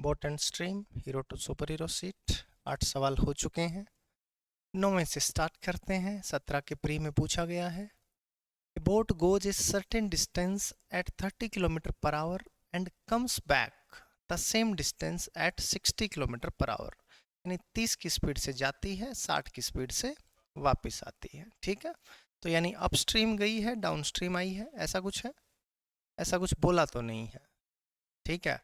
Boat and stream, hero to super hero sheet. 8 सवाल हो चुके हैं। 9वें से स्टार्ट करते हैं। 17 के प्री में पूछा गया है, boat goes a certain distance at 30 kilometre per hour and comes back the same distance at 60 kilometre per hour. यानी 30 की स्पीड से जाती है, 60 की स्पीड से वापस आती है। ठीक है, तो यानी अपस्ट्रीम गई है, डाउनस्ट्रीम आई है, ऐसा कुछ है। ऐसा कुछ बोला तो नहीं है। ठीक है,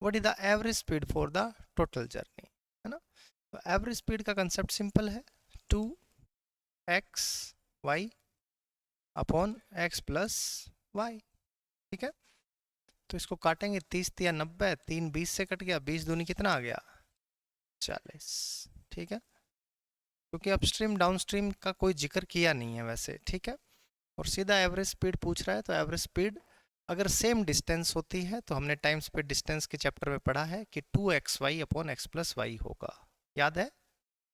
what is the average speed for the total journey, है ना। तो एवरेज स्पीड का कंसेप्ट सिंपल है, 2x y अपॉन x प्लस वाई। ठीक है, तो इसको काटेंगे, 30 या 90, 3 20 से कट गया, 20 दूनी कितना आ गया, 40। ठीक है, क्योंकि अपस्ट्रीम डाउनस्ट्रीम का कोई जिक्र किया नहीं है वैसे। ठीक है, और सीधा एवरेज स्पीड पूछ रहा है, तो एवरेज स्पीड अगर सेम डिस्टेंस होती है तो हमने टाइम स्पीड डिस्टेंस के चैप्टर में पढ़ा है कि 2xy upon x plus Y होगा, याद है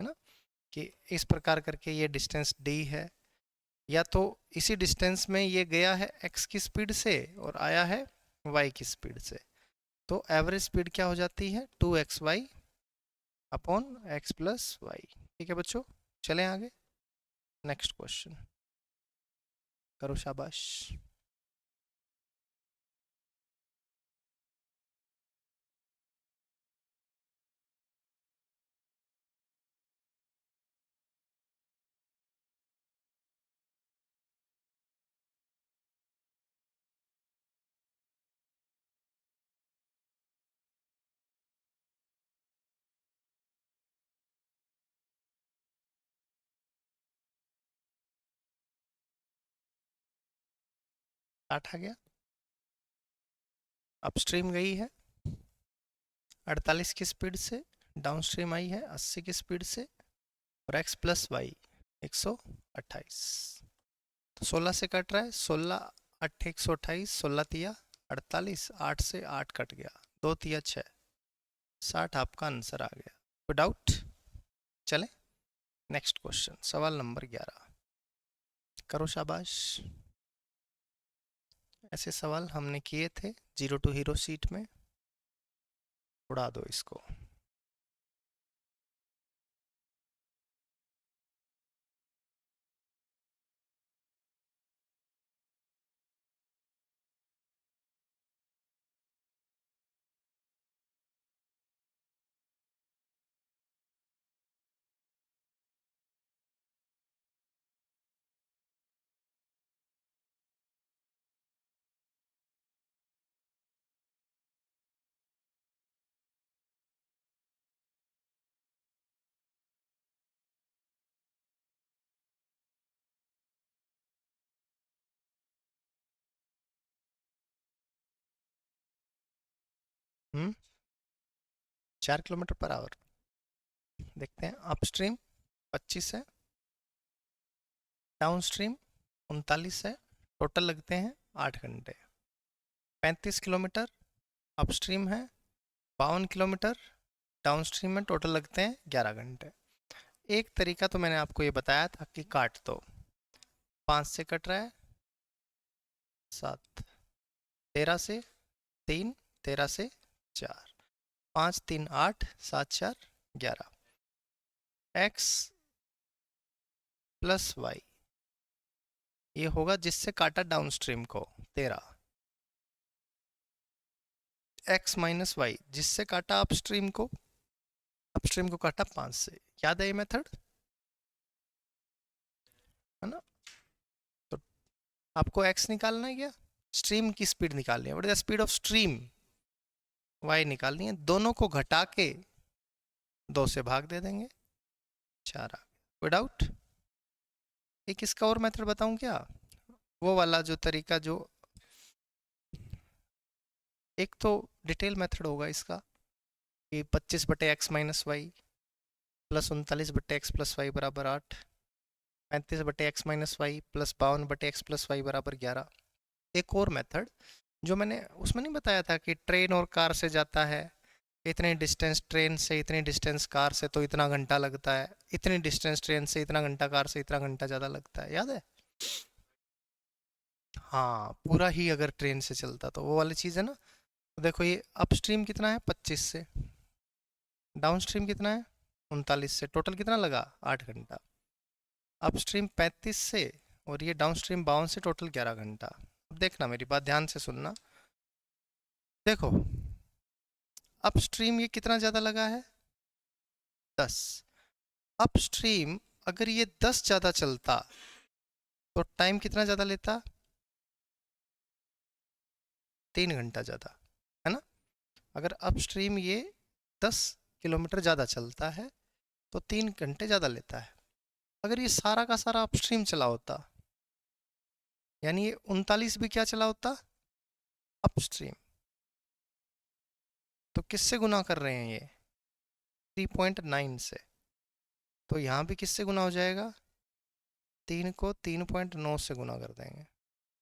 ना। कि इस प्रकार करके ये डिस्टेंस d है, या तो इसी डिस्टेंस में ये गया है x की स्पीड से और आया है y की स्पीड से, तो एवरेज स्पीड क्या हो जाती है, 2xy upon x plus y. ठीक है बच्चों, चलें आगे। नेक्स्ट क्वेश्चन करो, शाबाश। आ गया, अपस्ट्रीम गई है 48 की स्पीड से, डाउनस्ट्रीम आई है 80 की स्पीड से, और x प्लस वाई 128। तो 16 से कट रहा है, 16 8 128, 16 तिया 48, 8 से 8 कट गया, 2 तिया 6, 60 आपका आंसर आ गया। कोई डाउट? चले नेक्स्ट क्वेश्चन, सवाल नंबर 11 करो, शाबाश। ऐसे सवाल हमने किए थे जीरो टू हीरो सीट में, उड़ा दो इसको। हम्म 4 किलोमीटर पर आवर। देखते हैं, अपस्ट्रीम 25 है, डाउन स्ट्रीम 39 है, टोटल लगते हैं 8 घंटे। 35 किलोमीटर अपस्ट्रीम है, 52 किलोमीटर डाउन स्ट्रीम में, टोटल लगते हैं 11 घंटे। एक तरीका तो मैंने आपको ये बताया था कि काट दो, 5 से कट रहा है 7, 13 से 3, 13 से 4, 5 3 8, 7 4 11, x प्लस वाई ये होगा जिससे काटा डाउन स्ट्रीम को 13, x माइनस वाई जिससे काटा अपस्ट्रीम को काटा 5 से। याद है ये मेथड, है ना। तो आपको x निकालना है, क्या स्ट्रीम की स्पीड निकालनी है, what is the speed of stream, y निकालनी है। दोनों को घटा के 2 से भाग दे देंगे, 4 आ गया। कोई डाउट? एक इसका और मेथड बताऊं क्या, वो वाला जो तरीका, जो एक तो डिटेल मेथड होगा इसका कि 25 बटे एक्स माइनस वाई प्लस 39 बटे एक्स प्लस वाई बराबर 8, 35 बटे एक्स माइनस वाई प्लस 52 बटे एक्स प्लस वाई बराबर 11। एक और मेथड जो मैंने उसमें नहीं बताया था कि ट्रेन और कार से जाता है, इतने डिस्टेंस ट्रेन से, इतनी डिस्टेंस कार से तो इतना घंटा लगता है, इतनी डिस्टेंस ट्रेन से इतना घंटा, कार से इतना घंटा ज़्यादा लगता है, याद है। हाँ, पूरा ही अगर ट्रेन से चलता तो वो वाली चीज़ है ना। तो देखो ये अपस्ट्रीम कितना है 25 से, डाउन स्ट्रीम कितना है 39 से, टोटल कितना लगा 8 घंटा। अपस्ट्रीम 35 से और ये डाउन स्ट्रीम 52 से, टोटल 11 घंटा। अब देखना, मेरी बात ध्यान से सुनना। देखो अपस्ट्रीम ये कितना ज़्यादा लगा है 10। अपस्ट्रीम अगर ये 10 ज़्यादा चलता तो टाइम कितना ज़्यादा लेता 3 घंटा ज़्यादा, है ना। अगर अपस्ट्रीम ये 10 किलोमीटर ज़्यादा चलता है तो 3 घंटे ज़्यादा लेता है। अगर ये सारा का सारा अपस्ट्रीम चला होता, यानी ये 39 भी क्या चला होता अपस्ट्रीम, तो किससे गुना कर रहे हैं ये 3.9 से, तो यहाँ भी किससे गुना हो जाएगा 3 को 3.9 से गुना कर देंगे,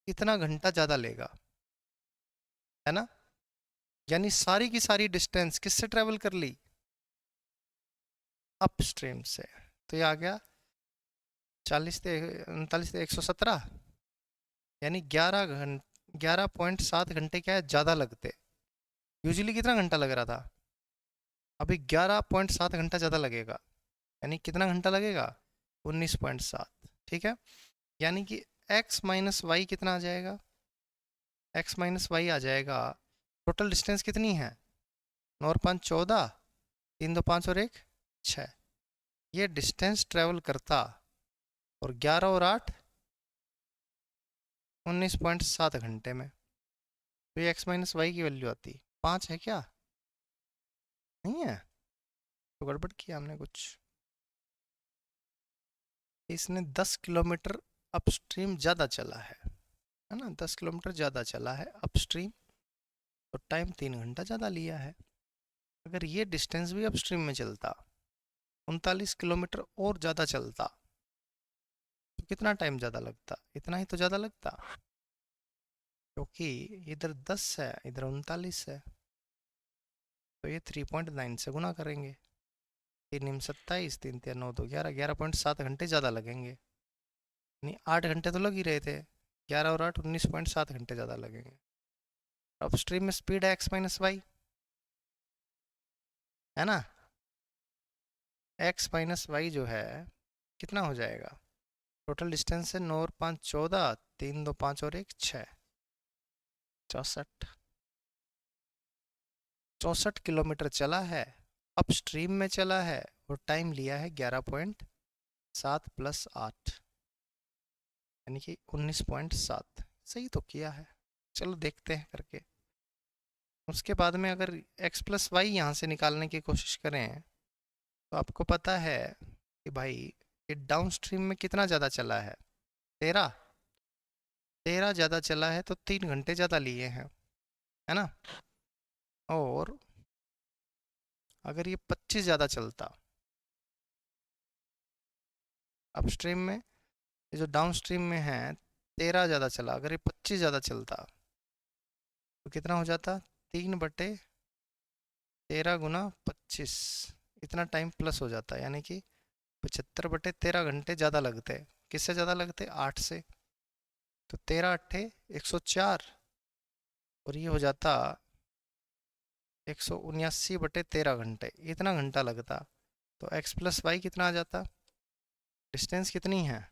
इतना घंटा ज़्यादा लेगा, है ना। यानी सारी की सारी डिस्टेंस किससे ट्रेवल कर ली अपस्ट्रीम से। तो ये आ गया 40 से 39 से 117, यानी 11.7 घंटे क्या है ज़्यादा लगते। यूजुअली कितना घंटा लग रहा था, अभी 11.7 घंटा ज़्यादा लगेगा, यानी कितना घंटा लगेगा 19.7। ठीक है, यानी कि x माइनस वाई कितना आ जाएगा, x माइनस वाई आ जाएगा। टोटल डिस्टेंस कितनी है 9 और 5 14, 3 2 5 और 1 6, ये डिस्टेंस ट्रेवल करता, और 11 और 8 19.7 घंटे में। तो ये x माइनस वाई की वैल्यू आती 5 है क्या, नहीं है, तो गड़बड़ किया हमने कुछ। इसने 10 किलोमीटर अपस्ट्रीम ज़्यादा चला है ना, 10 किलोमीटर ज़्यादा चला है अपस्ट्रीम, तो टाइम 3 घंटा ज़्यादा लिया है। अगर ये डिस्टेंस भी अपस्ट्रीम में चलता 39 किलोमीटर और ज़्यादा चलता तो कितना टाइम ज़्यादा लगता, इतना ही तो ज़्यादा लगता, क्योंकि इधर 10 है इधर 39 है, तो ये 3.9 से गुना करेंगे, 3 27 3 3 9 2 11, 11.7 घंटे ज़्यादा लगेंगे, यानी 8 घंटे तो लग ही रहे थे, 11 और 8 19.7 घंटे ज़्यादा लगेंगे। अपस्ट्रीम में स्पीड है x माइनस वाई, है ना। x माइनस वाई जो है कितना हो जाएगा, टोटल डिस्टेंस है 9 और 5 14, 3 2 5 और 1 6, 64 किलोमीटर चला है, अपस्ट्रीम में चला है, और टाइम लिया है 11.7 प्लस 8, यानी कि 19.7। सही तो किया है, चलो देखते हैं करके। उसके बाद में अगर x प्लस वाई यहाँ से निकालने की कोशिश करें तो आपको पता है कि भाई ये डाउन स्ट्रीम में कितना ज़्यादा चला है 13 ज़्यादा चला है, तो 3 घंटे ज़्यादा लिए हैं, है ना। और अगर ये 25 ज़्यादा चलता अपस्ट्रीम में, ये जो डाउन स्ट्रीम में है 13 ज़्यादा चला, अगर ये 25 ज़्यादा चलता तो कितना हो जाता 3/13 गुना 25, इतना टाइम प्लस हो जाता, यानी कि 75/13 घंटे ज़्यादा लगते। किससे ज़्यादा लगते 8 से, तो 13 8 104, और ये हो जाता 179/13 घंटे, इतना घंटा लगता। तो x प्लस वाई कितना आ जाता, डिस्टेंस कितनी है,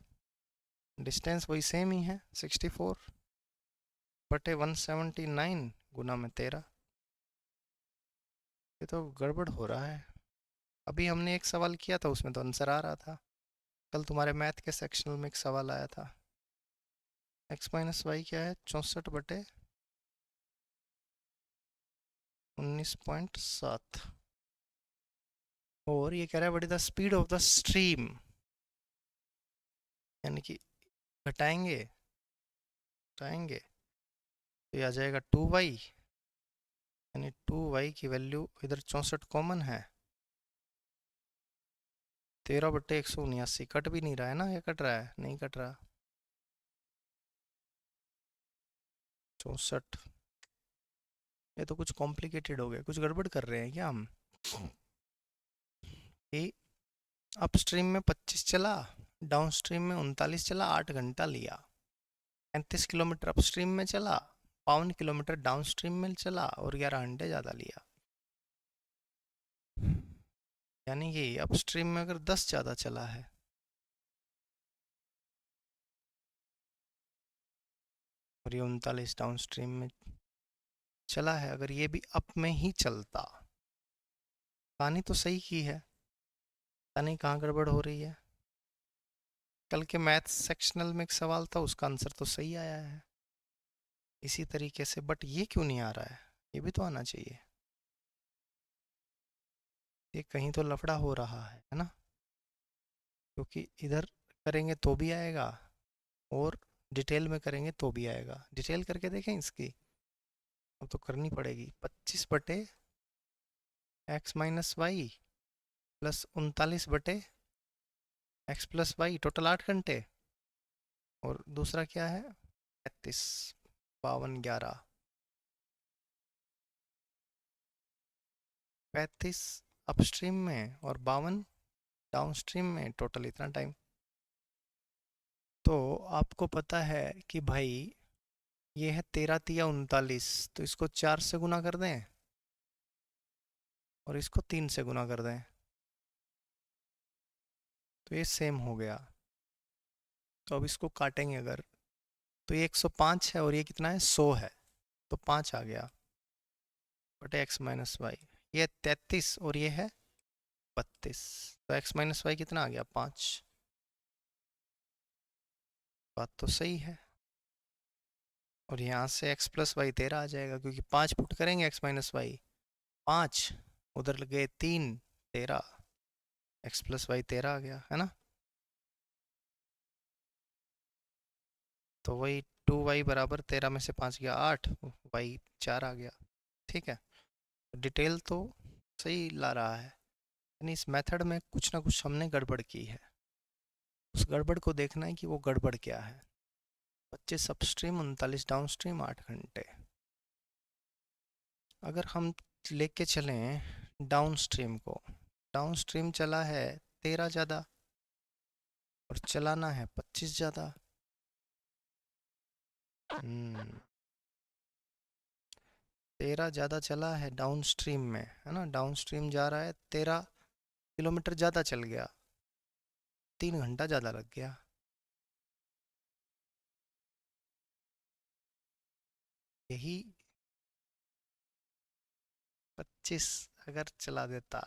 डिस्टेंस वही सेम ही है 64/179 गुना में 13। ये तो गड़बड़ हो रहा है, अभी हमने एक सवाल किया था उसमें तो आंसर आ रहा था, कल तुम्हारे मैथ के सेक्शनल में एक सवाल आया था। x माइनस वाई क्या है 64/19.7, और ये कह रहा है what is the speed of the stream, यानी कि घटाएंगे घटाएंगे तो ये आ जाएगा 2y, यानी 2y की वैल्यू, इधर 64 कॉमन है, 13/179, कट भी नहीं रहा है ना, ये कट रहा है नहीं कट रहा 64, ये तो कुछ कॉम्प्लिकेटेड हो गया, कुछ गड़बड़ कर रहे हैं क्या हम। ये अपस्ट्रीम में 25 चला, डाउन स्ट्रीम में 39 चला, 8 घंटा लिया, 35 किलोमीटर अपस्ट्रीम में चला, 52 किलोमीटर डाउन स्ट्रीम में चला, और 11 घंटे ज़्यादा लिया। यानी कि अपस्ट्रीम में अगर 10 ज़्यादा चला है और ये 39 डाउनस्ट्रीम में चला है, अगर ये भी अप में ही चलता, कहानी तो सही की है, पता नहीं कहाँ गड़बड़ हो रही है। कल के मैथ सेक्शनल में एक सवाल था, उसका आंसर तो सही आया है इसी तरीके से, बट ये क्यों नहीं आ रहा है? ये भी तो आना चाहिए। ये कहीं तो लफड़ा हो रहा है ना? क्योंकि इधर करेंगे तो भी आएगा और डिटेल में करेंगे तो भी आएगा। डिटेल करके देखें इसकी, अब तो करनी पड़ेगी। 25/x-y प्लस 39/x+y, टोटल 8 घंटे। और दूसरा क्या है? 35, 52, 11, 35 अपस्ट्रीम में और 52 डाउनस्ट्रीम में, टोटल इतना टाइम। तो आपको पता है कि भाई ये है 13 तिया 39, तो इसको 4 से गुना कर दें और इसको 3 से गुना कर दें, तो ये सेम हो गया। तो अब इसको काटेंगे अगर, तो ये 105 है और ये कितना है? 100 है, तो 5 आ गया बटे x-y। ये 33 और ये है 32, तो x-y कितना आ गया? 5। बात तो सही है। और यहाँ से x+y 13 आ जाएगा, क्योंकि 5 पुट करेंगे x-y, 5 उधर गए 3, 13, x+y 13 आ गया, है ना? तो वही 2y बराबर 13 में से 5 गया 8, y 4 आ गया। ठीक है, डिटेल तो सही ला रहा है, यानी इस मेथड में कुछ ना कुछ हमने गड़बड़ की है। उस गड़बड़ को देखना है कि वो गड़बड़ क्या है। 25 अपस्ट्रीम 39 डाउनस्ट्रीम 8 घंटे। अगर हम लेके चलें डाउनस्ट्रीम को, डाउनस्ट्रीम चला है 13 ज़्यादा और चलाना है 25 ज़्यादा। 13 ज़्यादा चला है डाउनस्ट्रीम में, है ना? डाउनस्ट्रीम जा रहा है, 13 किलोमीटर ज़्यादा चल गया, 3 घंटा ज़्यादा लग गया। यही 25 अगर चला देता,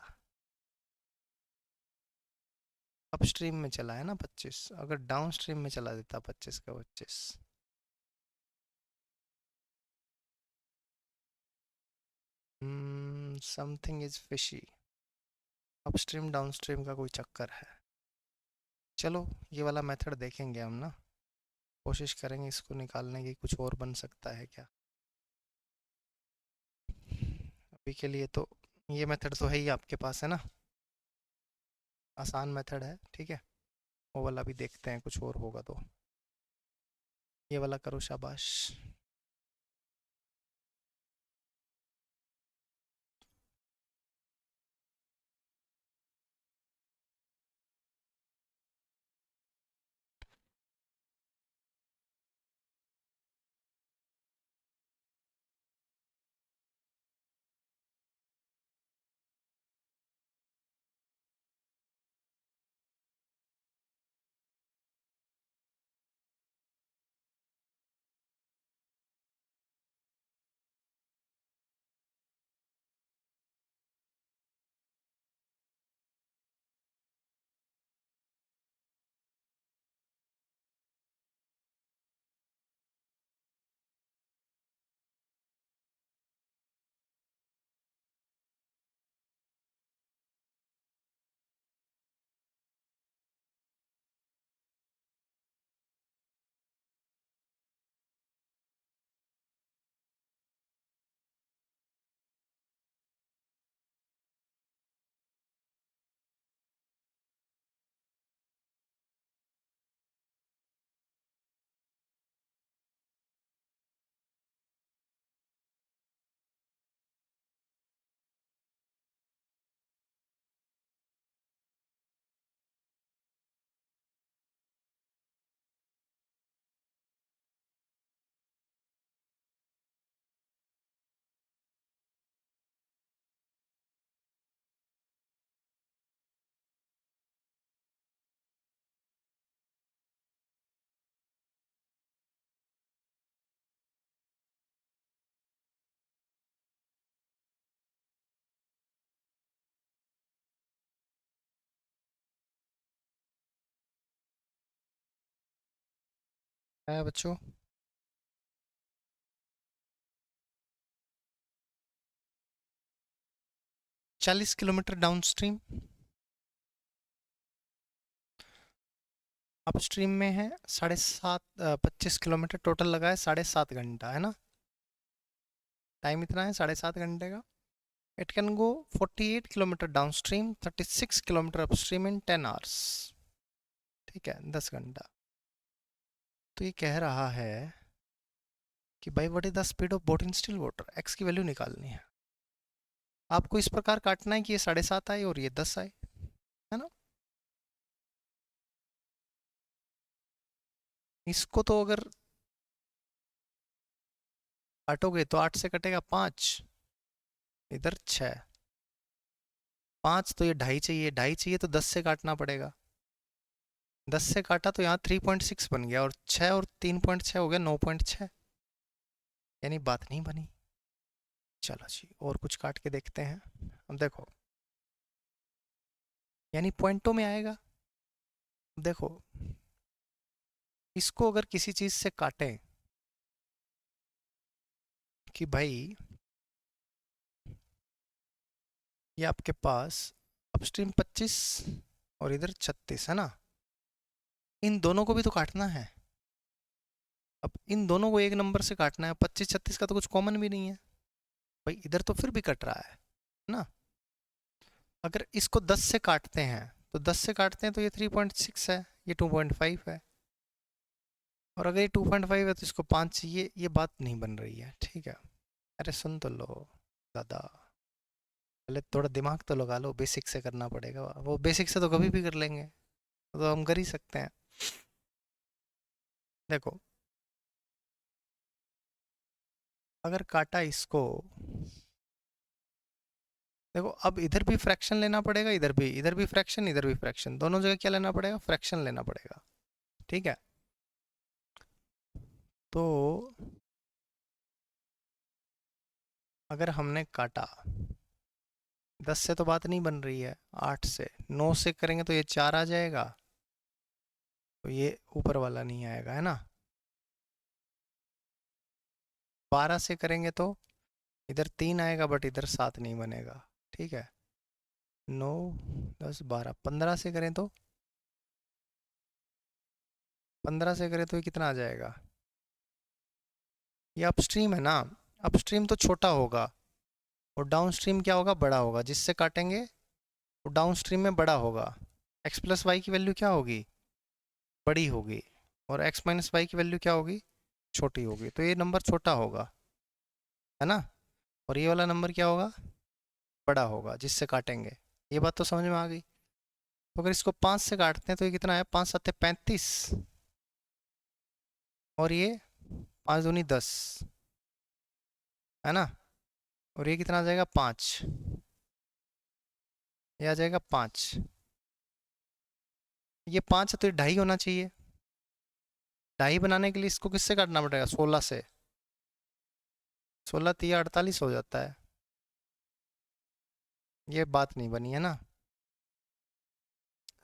अपस्ट्रीम में चला है ना 25, अगर डाउनस्ट्रीम में चला देता 25 का 25, something is fishy. Upstream downstream का कोई चक्कर है। चलो ये वाला मेथड देखेंगे हम ना, कोशिश करेंगे इसको निकालने की, कुछ और बन सकता है क्या। अभी के लिए तो ये मेथड तो है ही आपके पास, है ना? आसान मेथड है, ठीक है। वो वाला भी देखते हैं, कुछ और होगा तो। ये वाला करो, शाबाश। है बच्चों? 40 किलोमीटर डाउन स्ट्रीम, अपस्ट्रीम में है 25 किलोमीटर टोटल लगा है, 7.5 घंटा है ना, टाइम इतना है 7.5 घंटे का। It can go 48 kilometre down stream, 36 kilometre upstream in 10 hours. ठीक है, 10 घंटा। तो ये कह रहा है कि भाई what is the speed of boat in still water, x की वैल्यू निकालनी है। आपको इस प्रकार काटना है कि ये 7.5 आए और ये 10 आए, है ना। इसको तो अगर काटोगे तो 8 से कटेगा 5, इधर 6, 5 तो ये 2.5 चाहिए, 2.5 चाहिए तो 10 से काटना पड़ेगा। 10 से काटा तो यहाँ 3.6 बन गया, और 6 और 3.6 हो गया 9.6, यानी बात नहीं बनी। चलो जी, और कुछ काट के देखते हैं। अब देखो, यानी पॉइंटों में आएगा। देखो, इसको अगर किसी चीज़ से काटें कि भाई ये आपके पास अपस्ट्रीम 25 और इधर 36 है ना, इन दोनों को भी तो काटना है। अब इन दोनों को एक नंबर से काटना है, 25 36 का तो कुछ कॉमन भी नहीं है भाई, इधर तो फिर भी कट रहा है ना। अगर इसको 10 से काटते हैं तो 10 से काटते हैं तो ये 3.6 है, ये 2.5 है, और अगर ये 2.5 है तो इसको 5 चाहिए, ये बात नहीं बन रही है। ठीक है, अरे सुन तो लो दादा, पहले थोड़ा दिमाग तो लगा लो, बेसिक से करना पड़ेगा। वो बेसिक से तो कभी भी कर लेंगे, तो हम कर ही सकते हैं। देखो, अगर काटा इसको, देखो अब इधर भी फ्रैक्शन लेना पड़ेगा, इधर भी फ्रैक्शन, इधर भी फ्रैक्शन, दोनों जगह क्या लेना पड़ेगा, फ्रैक्शन लेना पड़ेगा। ठीक है, तो अगर हमने काटा 10 से तो बात नहीं बन रही है, 8 से, 9 से करेंगे तो ये 4 आ जाएगा, तो ये ऊपर वाला नहीं आएगा, है ना। 12 से करेंगे तो इधर 3 आएगा, बट इधर 7 नहीं बनेगा। ठीक है, 9 10 12, 15 से करें तो, 15 से करें तो ये कितना आ जाएगा, ये अपस्ट्रीम है ना, अपस्ट्रीम तो छोटा होगा और डाउनस्ट्रीम क्या होगा, बड़ा होगा, जिससे काटेंगे वो डाउनस्ट्रीम में बड़ा होगा। x प्लस वाई की वैल्यू क्या होगी, बड़ी होगी, और x माइनस वाई की वैल्यू क्या होगी, छोटी होगी, तो ये नंबर छोटा होगा, है ना, और ये वाला नंबर क्या होगा, बड़ा होगा, जिससे काटेंगे। ये बात तो समझ में आ गई। तो अगर इसको 5 से काटते हैं तो ये कितना है, 5 7 35, और ये 5 दूनी 10, है ना, और ये कितना आ जाएगा, 5, ये आ जाएगा 5, ये 5 है तो ये 2.5 होना चाहिए। 2.5 बनाने के लिए इसको किससे काटना पड़ेगा, 16 से, 16 3 48 हो जाता है। ये बात नहीं बनी है ना,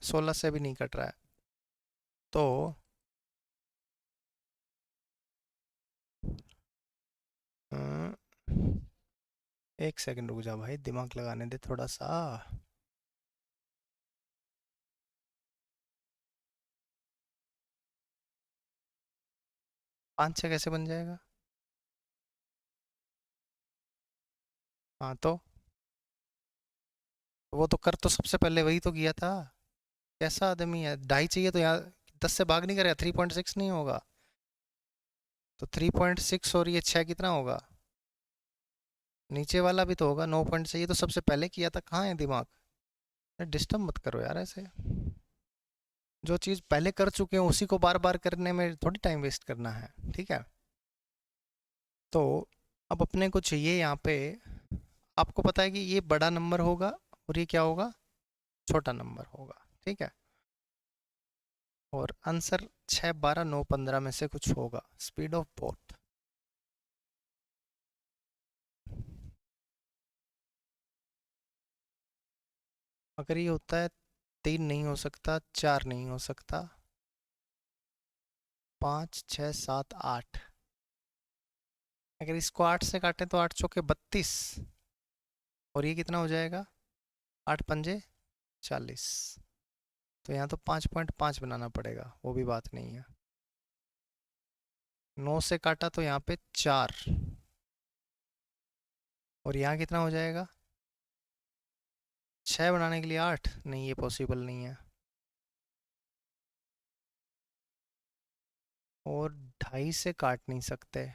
16 से भी नहीं कट रहा है। तो अ, एक सेकंड रुक जा भाई, दिमाग लगाने दे थोड़ा सा। 5 से कैसे बन जाएगा, हाँ तो वो तो कर, तो सबसे पहले वही तो किया था। कैसा आदमी है, 2.5 चाहिए तो यहाँ 10 से भाग नहीं करेगा, 3.6 नहीं होगा, तो 3.6 और ये 6 कितना होगा, नीचे वाला भी तो होगा 9 पॉइंट से, ये तो सबसे पहले किया था, कहाँ है दिमाग। डिस्टर्ब मत करो यार ऐसे, जो चीज़ पहले कर चुके हैं उसी को बार बार करने में थोड़ी टाइम वेस्ट करना है। ठीक है, तो अब अपने को चाहिए यहाँ पे, आपको पता है कि ये बड़ा नंबर होगा और ये क्या होगा, छोटा नंबर होगा। ठीक है, और आंसर 6 12 9 15 में से कुछ होगा, स्पीड ऑफ बोट। अगर ये होता है 3 नहीं हो सकता, 4 नहीं हो सकता, 5 6 7 8। अगर इसको 8 से काटें तो 8 चौके 32, और ये कितना हो जाएगा, 8 पंजे 40। तो यहाँ तो 5.5 बनाना पड़ेगा, वो भी बात नहीं है। 9 से काटा तो यहाँ पे 4, और यहाँ कितना हो जाएगा, 6 बनाने के लिए 8, नहीं ये पॉसिबल नहीं है। और 2.5 से काट नहीं सकते,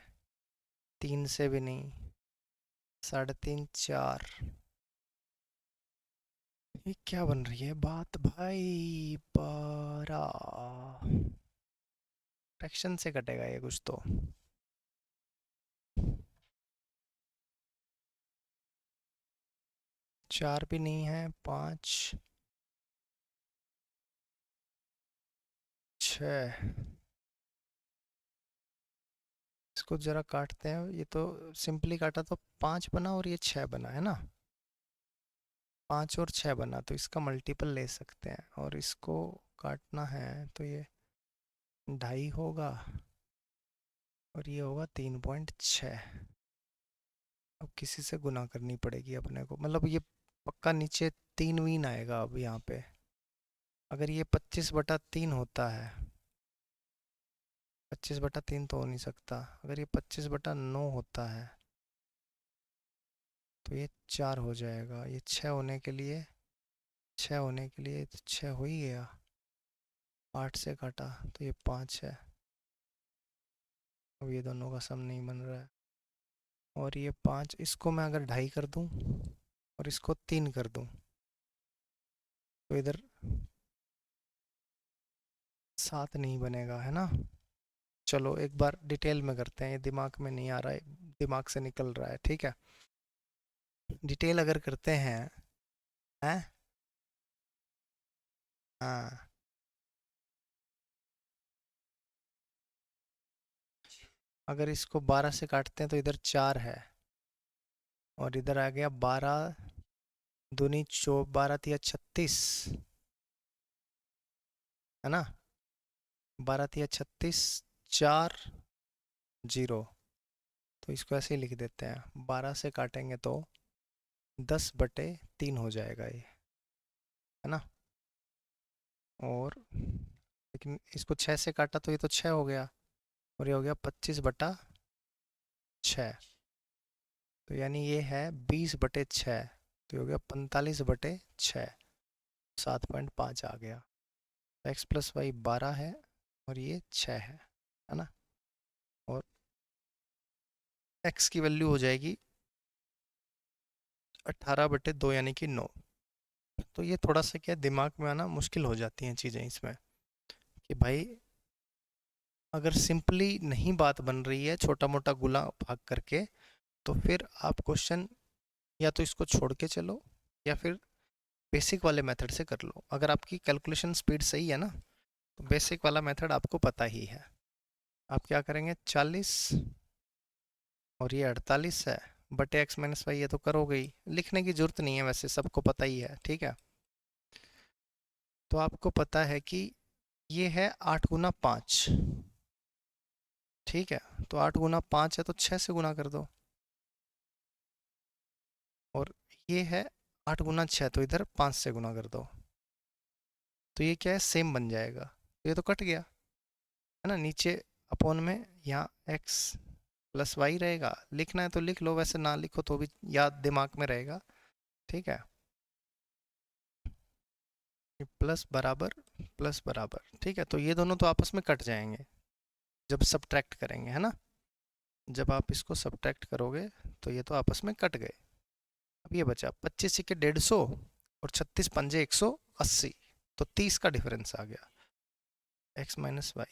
3 से भी नहीं, 3.5 4। ये क्या बन रही है बात भाई, 12 फ्रैक्शन से कटेगा ये कुछ तो। 4 भी नहीं है, 5 6। इसको जरा काटते हैं, ये तो सिंपली काटा तो 5 बना और ये 6 बना है ना, 5 और 6 बना, तो इसका मल्टीपल ले सकते हैं, और इसको काटना है तो ये 2.5 होगा, और ये होगा 3.6। अब किसी से गुना करनी पड़ेगी अपने को, मतलब ये पक्का नीचे 3 वीन आएगा अब यहाँ पे। अगर ये 25/3 होता है, 25/3 तो हो नहीं सकता, अगर ये 25/9 होता है तो ये 4 हो जाएगा, ये 6 होने के लिए, 6 होने के लिए तो 6 हो ही गया, 8 से काटा तो ये 5 है। अब ये दोनों का सम नहीं बन रहा है, और ये 5, इसको मैं अगर 2.5 कर दूं और इसको 3 कर दूं तो इधर 7 नहीं बनेगा, है ना। चलो एक बार डिटेल में करते हैं, ये दिमाग में नहीं आ रहा है, दिमाग से निकल रहा है, ठीक है। डिटेल अगर करते हैं, हैं, हाँ, अगर इसको 12 से काटते हैं तो इधर 4 है, और इधर आ गया 12 दूनी 12 तिया 36, है ना, 12 तिया 36, 4 0। तो इसको ऐसे ही लिख देते हैं, 12 से काटेंगे तो 10/3 हो जाएगा ये, है ना। और लेकिन इसको 6 से काटा तो ये तो 6 हो गया, और ये हो गया 25/6, तो यानी ये है 20/6, तो ये हो गया 45/6, 7.5 आ गया। x + y 12 है और ये 6 है ना। और x की वैल्यू हो जाएगी 18/2 यानी कि 9। तो ये थोड़ा सा क्या दिमाग में आना मुश्किल हो जाती हैं चीज़ें इसमें, कि भाई अगर सिंपली नहीं बात बन रही है छोटा मोटा गुना भाग करके, तो फिर आप क्वेश्चन या तो इसको छोड़ के चलो, या फिर बेसिक वाले मेथड से कर लो। अगर आपकी कैलकुलेशन स्पीड सही है ना, तो बेसिक वाला मेथड आपको पता ही है। आप क्या करेंगे, 40 और ये 48 है बटे x - y, ये तो करोगे ही, लिखने की जरूरत नहीं है, वैसे सबको पता ही है, ठीक है। तो आपको पता है कि ये है 8 × 5, ठीक है। तो 8 × 5 है तो 6 से गुना कर दो, और ये है 8 × 6, तो इधर 5 से गुना कर दो, तो ये क्या है, सेम बन जाएगा, तो ये तो कट गया, है ना। नीचे अपॉन में यहाँ x + y रहेगा, लिखना है तो लिख लो, वैसे ना लिखो तो भी याद दिमाग में रहेगा, ठीक है। प्लस बराबर प्लस बराबर, ठीक है। तो ये दोनों तो आपस में कट जाएंगे जब सब्ट्रैक्ट करेंगे, है ना। जब आप इसको सब्ट्रैक्ट करोगे तो ये तो आपस में कट गए। अब ये बचा 25 सिक्के 150 और 36 पंजे 180, तो 30 का डिफरेंस आ गया, x - y।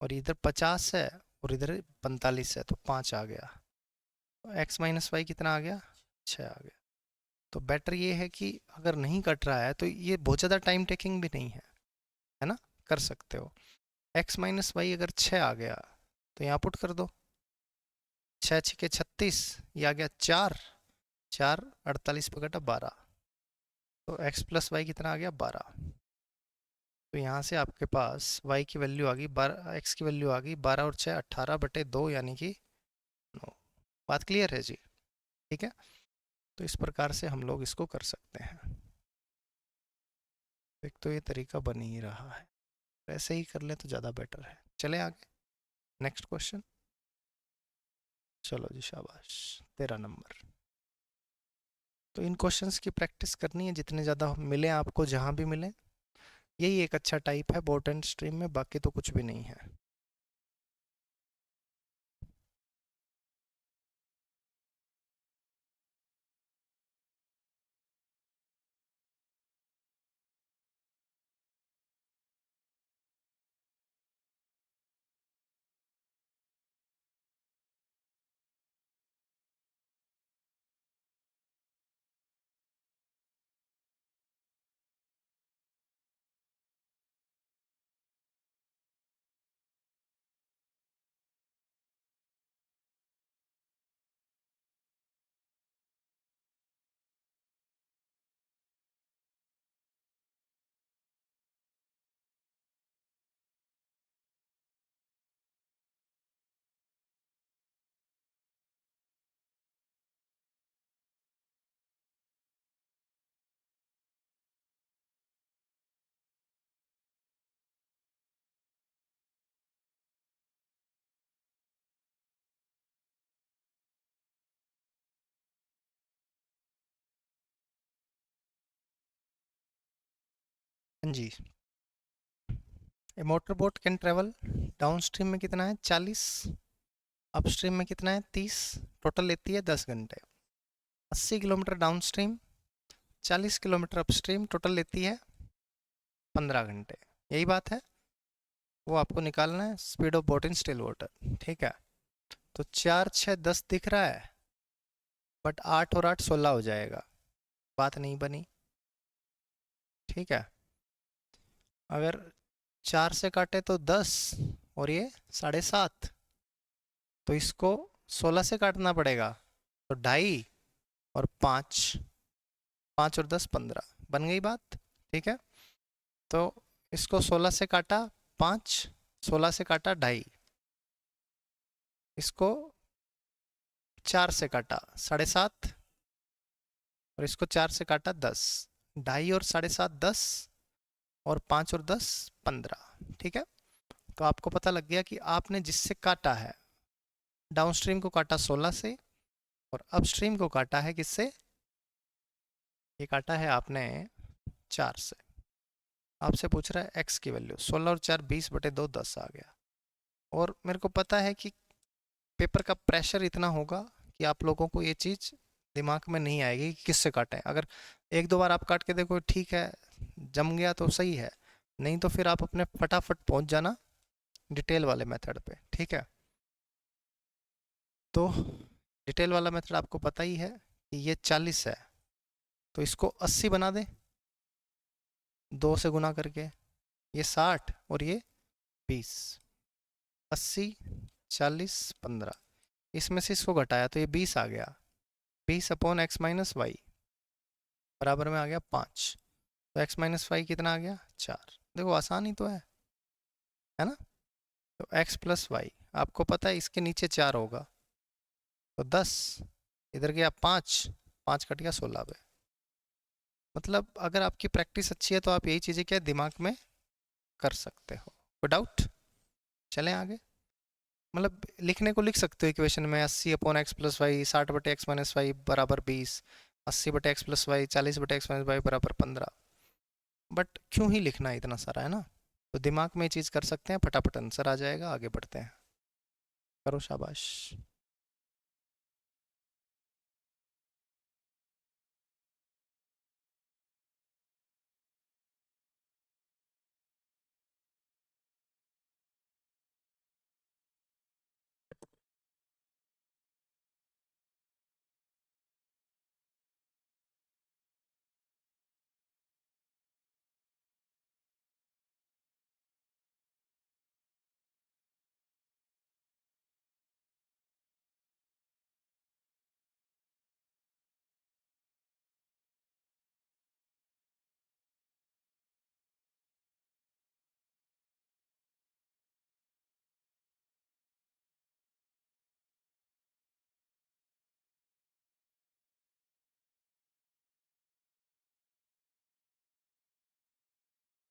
और इधर 50 है और इधर 45 है, तो 5 आ गया, तो x - y कितना आ गया, 6 आ गया। तो बेटर ये है कि अगर नहीं कट रहा है तो ये बहुत ज़्यादा टाइम टेकिंग भी नहीं है ना, कर सकते हो। x - y अगर 6 आ गया तो यहाँ पुट कर दो, 6 6 36, ये आ गया 4, 4 48 पे कटा 12, तो x + y कितना आ गया, 12। तो यहाँ से आपके पास y की वैल्यू आ गई 12, x की वैल्यू आ गई 12 और 6 18/2 यानी कि 9। बात क्लियर है जी? ठीक है, तो इस प्रकार से हम लोग इसको कर सकते हैं। एक तो ये तरीका बन ही रहा है, वैसे ही कर ले तो ज़्यादा बेटर है। चले आगे, नेक्स्ट क्वेश्चन। चलो जी, शाबाश, 13 नंबर। तो इन क्वेश्चंस की प्रैक्टिस करनी है जितने ज़्यादा मिले आपको, जहाँ भी मिले। यही एक अच्छा टाइप है बोट एंड स्ट्रीम में, बाकी तो कुछ भी नहीं है। हाँ जी, a motor boat can travel down stream में कितना है 40, अपस्ट्रीम में कितना है 30, टोटल लेती है 10 घंटे। 80 kilometre down stream, 40 kilometre upstream, total लेती है 15 घंटे। यही बात है, वो आपको निकालना है speed of boat in still water. ठीक है, तो 4 6 10 दिख रहा है, बट 8 और 8 16 हो जाएगा, बात नहीं बनी। ठीक है, अगर 4 से काटे तो 10 और ये 7.5, तो इसको 16 से काटना पड़ेगा, तो 2.5 और 5, 5 और 10 15, बन गई बात। ठीक है, तो इसको 16 से काटा 5, 16 से काटा 2.5, इसको 4 से काटा 7.5, और इसको 4 से काटा 10, 2.5 और 7.5 10, और 5 और 10 15। ठीक है, तो आपको पता लग गया कि आपने जिससे काटा है, डाउनस्ट्रीम को काटा 16 से, और अपस्ट्रीम को काटा है किससे, ये काटा है आपने 4 से। आपसे पूछ रहा है x की वैल्यू, 16 और 4 20/2 10 आ गया। और मेरे को पता है कि पेपर का प्रेशर इतना होगा कि आप लोगों को ये चीज़ दिमाग में नहीं आएगी कि किससे काटें। अगर एक दो बार आप काट के देखो, ठीक है, जम गया तो सही है, नहीं तो फिर आप अपने फटाफट पहुंच जाना डिटेल वाले मेथड पे। ठीक है, तो डिटेल वाला मेथड आपको पता ही है कि ये 40 है, तो इसको 80 बना दें 2 से गुना करके, ये 60 और ये 20, 80 40 15, इसमें से इसको घटाया तो ये 20 आ गया, 20/x-y बराबर में आ गया 5, तो x-y कितना आ गया 4। देखो आसान ही तो है ना? तो x + y, आपको पता है इसके नीचे 4 होगा, तो 10, इधर गया 5, 5 कट गया 16 पे। मतलब अगर आपकी प्रैक्टिस अच्छी है तो आप यही चीज़ें क्या दिमाग में कर सकते हो। कोई डाउट? चलें आगे। मतलब लिखने को लिख सकते हो इक्वेशन में 80/x+y 60/x-y बराबर 20, 80/x+y 40/x-y बराबर 15, बट क्यों ही लिखना है इतना सारा, है ना? तो दिमाग में ये चीज़ कर सकते हैं, फटाफट आंसर आ जाएगा। आगे बढ़ते हैं, करो शाबाश।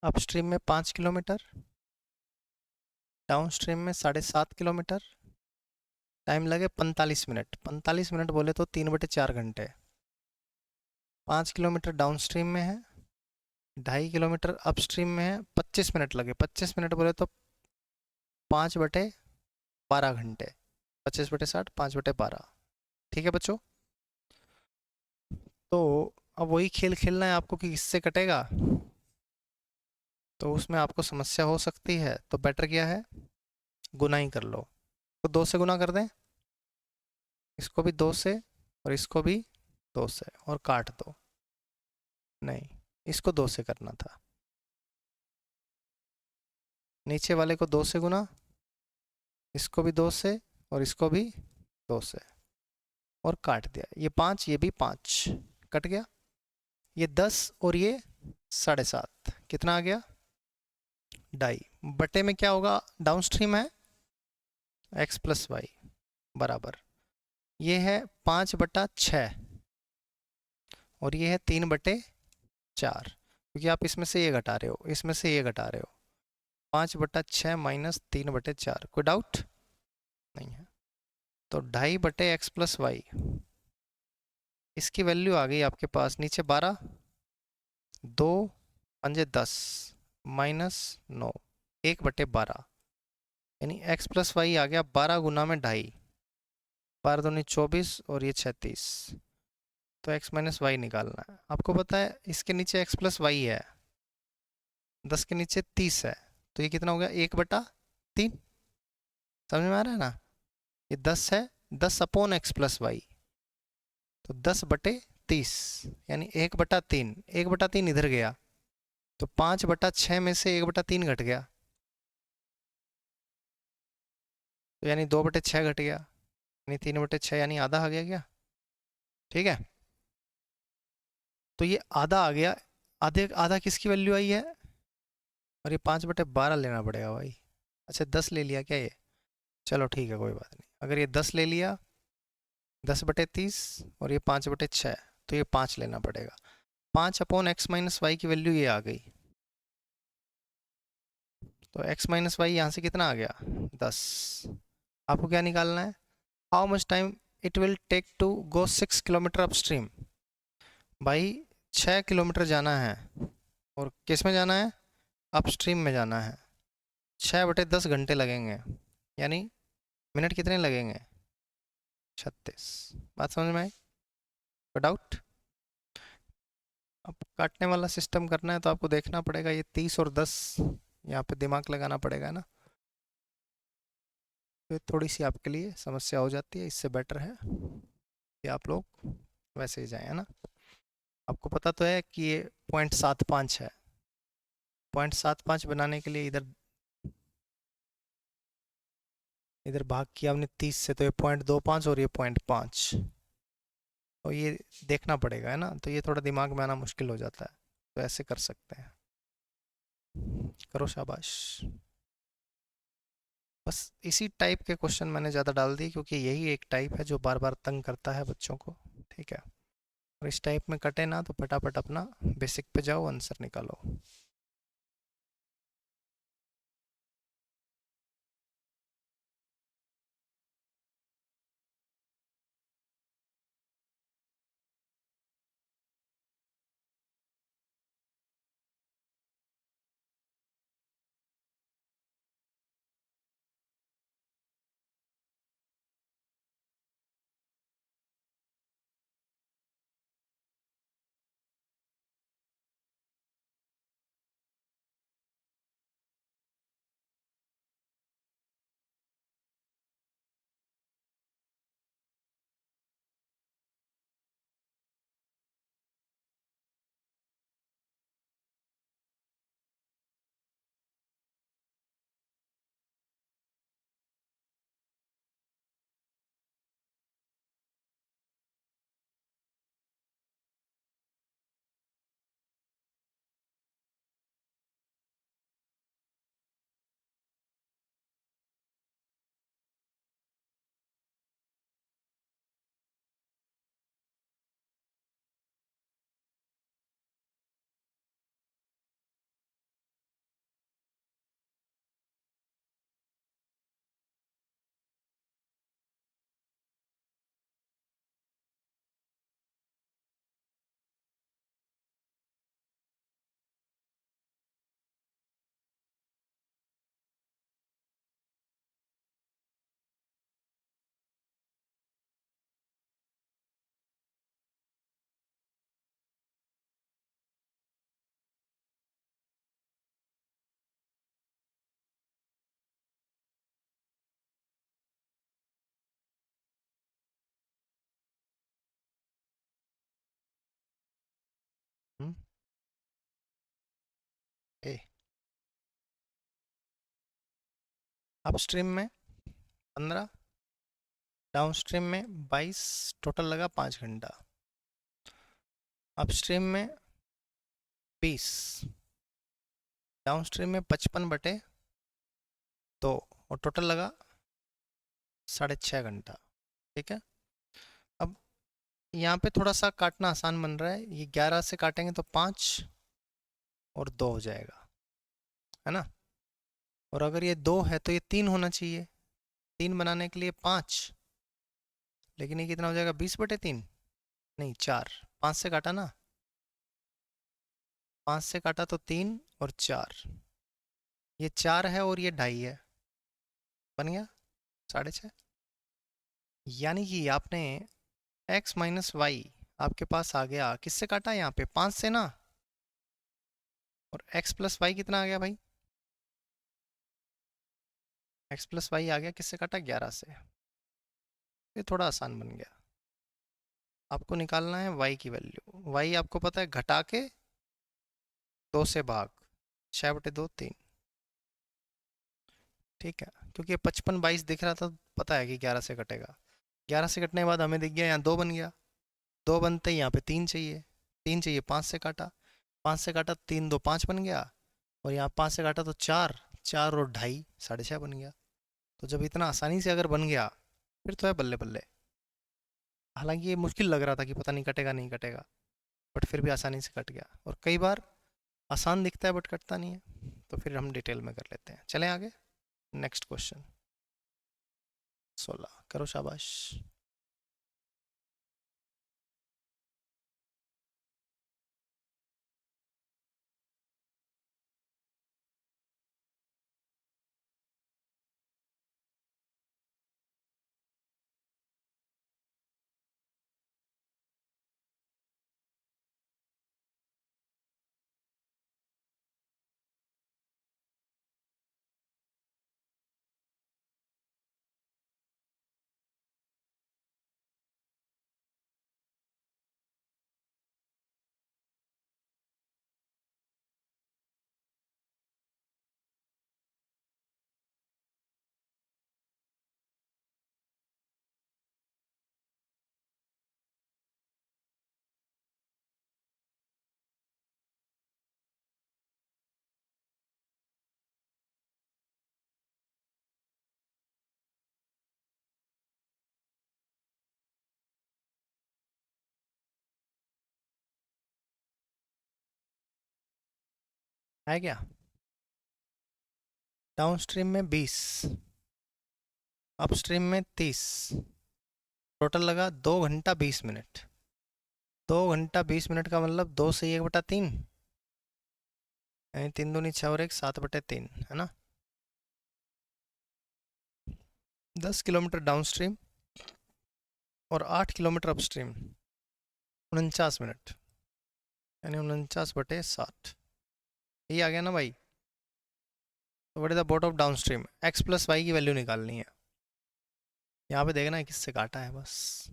अपस्ट्रीम में 5 किलोमीटर, डाउनस्ट्रीम में 7.5 किलोमीटर, टाइम लगे 45 मिनट। 45 मिनट बोले तो 3/4 घंटे। 5 किलोमीटर डाउनस्ट्रीम में है, 2.5 किलोमीटर अपस्ट्रीम में है, 25 मिनट लगे। 25 मिनट बोले तो 5/12 घंटे। 25/60, 5/12। ठीक है बच्चों, तो अब वही खेल खेलना है आपको कि किससे कटेगा। तो उसमें आपको समस्या हो सकती है, तो बेटर क्या है, गुना ही कर लो। तो 2 से गुना कर दें, इसको भी 2 से और इसको भी 2 से, और काट दो। नहीं, इसको 2 से करना था। नीचे वाले को 2 से गुना, इसको भी 2 से और इसको भी 2 से, और काट दिया। ये 5, ये भी 5, कट गया। ये 10 और ये 7.5, कितना आ गया, 2.5। बटे में क्या होगा, डाउनस्ट्रीम है x+y बराबर, ये है 5/6 और ये है 3/4, क्योंकि आप इसमें से ये घटा रहे हो, इसमें से ये घटा रहे हो। 5/6 माइनस 3/4, कोई डाउट नहीं है। तो 2.5/x+y, इसकी वैल्यू आ गई आपके पास नीचे 12, 2 पंजे 10 माइनस 9, 1/12, यानी x+y आ गया 12 गुना में 2.5, 12 दूनी 24 और ये 36। तो x माइनस वाई निकालना है। आपको पता है इसके नीचे x+y है, 10 के नीचे 30 है, तो ये कितना हो गया, 1/3। समझ में आ रहा है ना, ये 10 है, 10/x+y, तो 10/30, यानी 1/3। 1/3 इधर गया, तो 5/6 में से 1/3 घट गया, तो यानी 2/6 घट गया, यानी 3/6, यानी आधा आ गया क्या। ठीक है, तो ये आधा आ गया। आधे आधा किसकी वैल्यू आई है, और ये 5/12 लेना पड़ेगा भाई। अच्छा 10 ले लिया क्या ये, चलो ठीक है कोई बात नहीं। अगर ये 10 ले लिया, 10/30 और ये 5/6, तो ये 5 लेना पड़ेगा। 5/x-y की वैल्यू ये आ गई, तो x-y यहाँ से कितना आ गया, 10। आपको क्या निकालना है, how much time it will take to go 6 kilometre upstream. भाई 6 किलोमीटर जाना है, और किस में जाना है, अपस्ट्रीम में जाना है। 6/10 घंटे लगेंगे, यानी मिनट कितने लगेंगे, 36। बात समझ में आई, कोई डाउट। अब काटने वाला सिस्टम करना है तो आपको देखना पड़ेगा, ये 30 और 10 यहाँ पे दिमाग लगाना पड़ेगा ना, तो थोड़ी सी आपके लिए समस्या हो जाती है। इससे बेटर है कि आप लोग वैसे ही जाएं, है ना। आपको पता तो है कि ये 0.75 है, 0.75 बनाने के लिए इधर इधर भाग किया हमने 30 से, तो ये 0.25 और ये 0.5, तो ये देखना पड़ेगा, है ना। तो ये थोड़ा दिमाग में आना मुश्किल हो जाता है, तो ऐसे कर सकते हैं। करो शाबाश। बस इसी टाइप के क्वेश्चन मैंने ज़्यादा डाल दिए, क्योंकि यही एक टाइप है जो बार बार तंग करता है बच्चों को। ठीक है, और इस टाइप में कटे ना तो फटाफट अपना बेसिक पे जाओ, आंसर निकालो। ए अपस्ट्रीम में 15, डाउनस्ट्रीम में 22, टोटल लगा 5 घंटा। अपस्ट्रीम में 20, डाउनस्ट्रीम में 55/2 और टोटल लगा 6.5 घंटा। ठीक है, अब यहाँ पे थोड़ा सा काटना आसान बन रहा है। ये 11 से काटेंगे तो 5 और 2 हो जाएगा, है ना। और अगर ये 2 है तो ये 3 होना चाहिए। 3 बनाने के लिए 5, लेकिन ये कितना हो जाएगा 20/3, नहीं 4। 5 से काटा ना, 5 से काटा तो 3 और 4, ये 4 है और ये 2.5 है, बन गया 6.5। यानी कि आपने x माइनस वाई आपके पास आ गया, किससे काटा यहाँ पे 5 से ना, और x प्लस वाई कितना आ गया भाई, x प्लस वाई आ गया किससे काटा 11 से। ये थोड़ा आसान बन गया। आपको निकालना है y की वैल्यू। y आपको पता है घटा के 2 से भाग, 6/2 3। ठीक है, क्योंकि ये 55/22 दिख रहा था, पता है कि 11 से कटेगा। 11 से कटने के बाद हमें दिख गया यहाँ 2 बन गया, 2 बनते ही यहाँ पे 3 चाहिए, 3 चाहिए, 5 से काटा, 5 से काटा 3 2 5 बन गया, और यहाँ 5 से काटा तो 4, 4 और 2.5 6.5 बन गया। तो जब इतना आसानी से अगर बन गया फिर तो है बल्ले बल्ले। हालांकि ये मुश्किल लग रहा था कि पता नहीं कटेगा नहीं कटेगा, बट फिर भी आसानी से कट गया। और कई बार आसान दिखता है बट कटता नहीं है, तो फिर हम डिटेल में कर लेते हैं। चलें आगे, नेक्स्ट क्वेश्चन 16 करो, शाबाश। है क्या, डाउन स्ट्रीम में 20, अपस्ट्रीम में 30, टोटल लगा 2 घंटा 20 मिनट। 2 घंटा 20 मिनट का मतलब 2 से 1/3, यानी 3 दूनी 6 और 1 7/3, है ना। 10 किलोमीटर डाउन स्ट्रीम और 8 किलोमीटर अपस्ट्रीम, 49 मिनट, यानी 49/60। ये आ गया ना भाई। तो what is the boat of downstream, x plus y की वैल्यू निकालनी है। यहाँ पे देखना है किससे काटा है बस,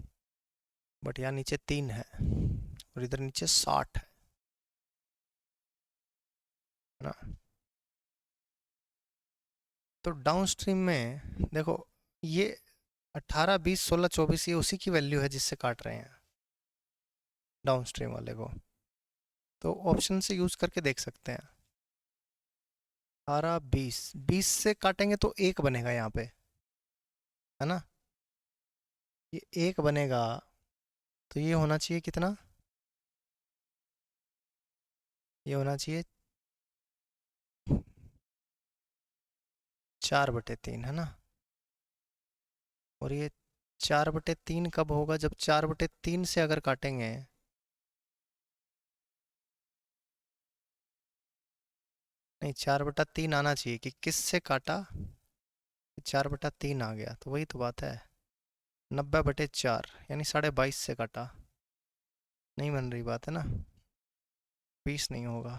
बट यहाँ नीचे 3 है और इधर नीचे 60 है ना। तो डाउन स्ट्रीम में देखो, ये 18 20 16 24 ये उसी की वैल्यू है जिससे काट रहे हैं डाउन स्ट्रीम वाले को। तो ऑप्शन से यूज करके देख सकते हैं। 18 20, 20 से काटेंगे तो 1 बनेगा यहाँ पे, है ना। ये 1 बनेगा, तो ये होना चाहिए कितना, ये होना चाहिए 4/3, है ना। और ये 4/3 कब होगा, जब 4/3 से अगर काटेंगे, नहीं 4/3 आना चाहिए कि किससे काटा, 4/3 आ गया, तो वही तो बात है। 90/4 यानी 22.5 से काटा, नहीं बन रही बात है ना, 20 नहीं होगा।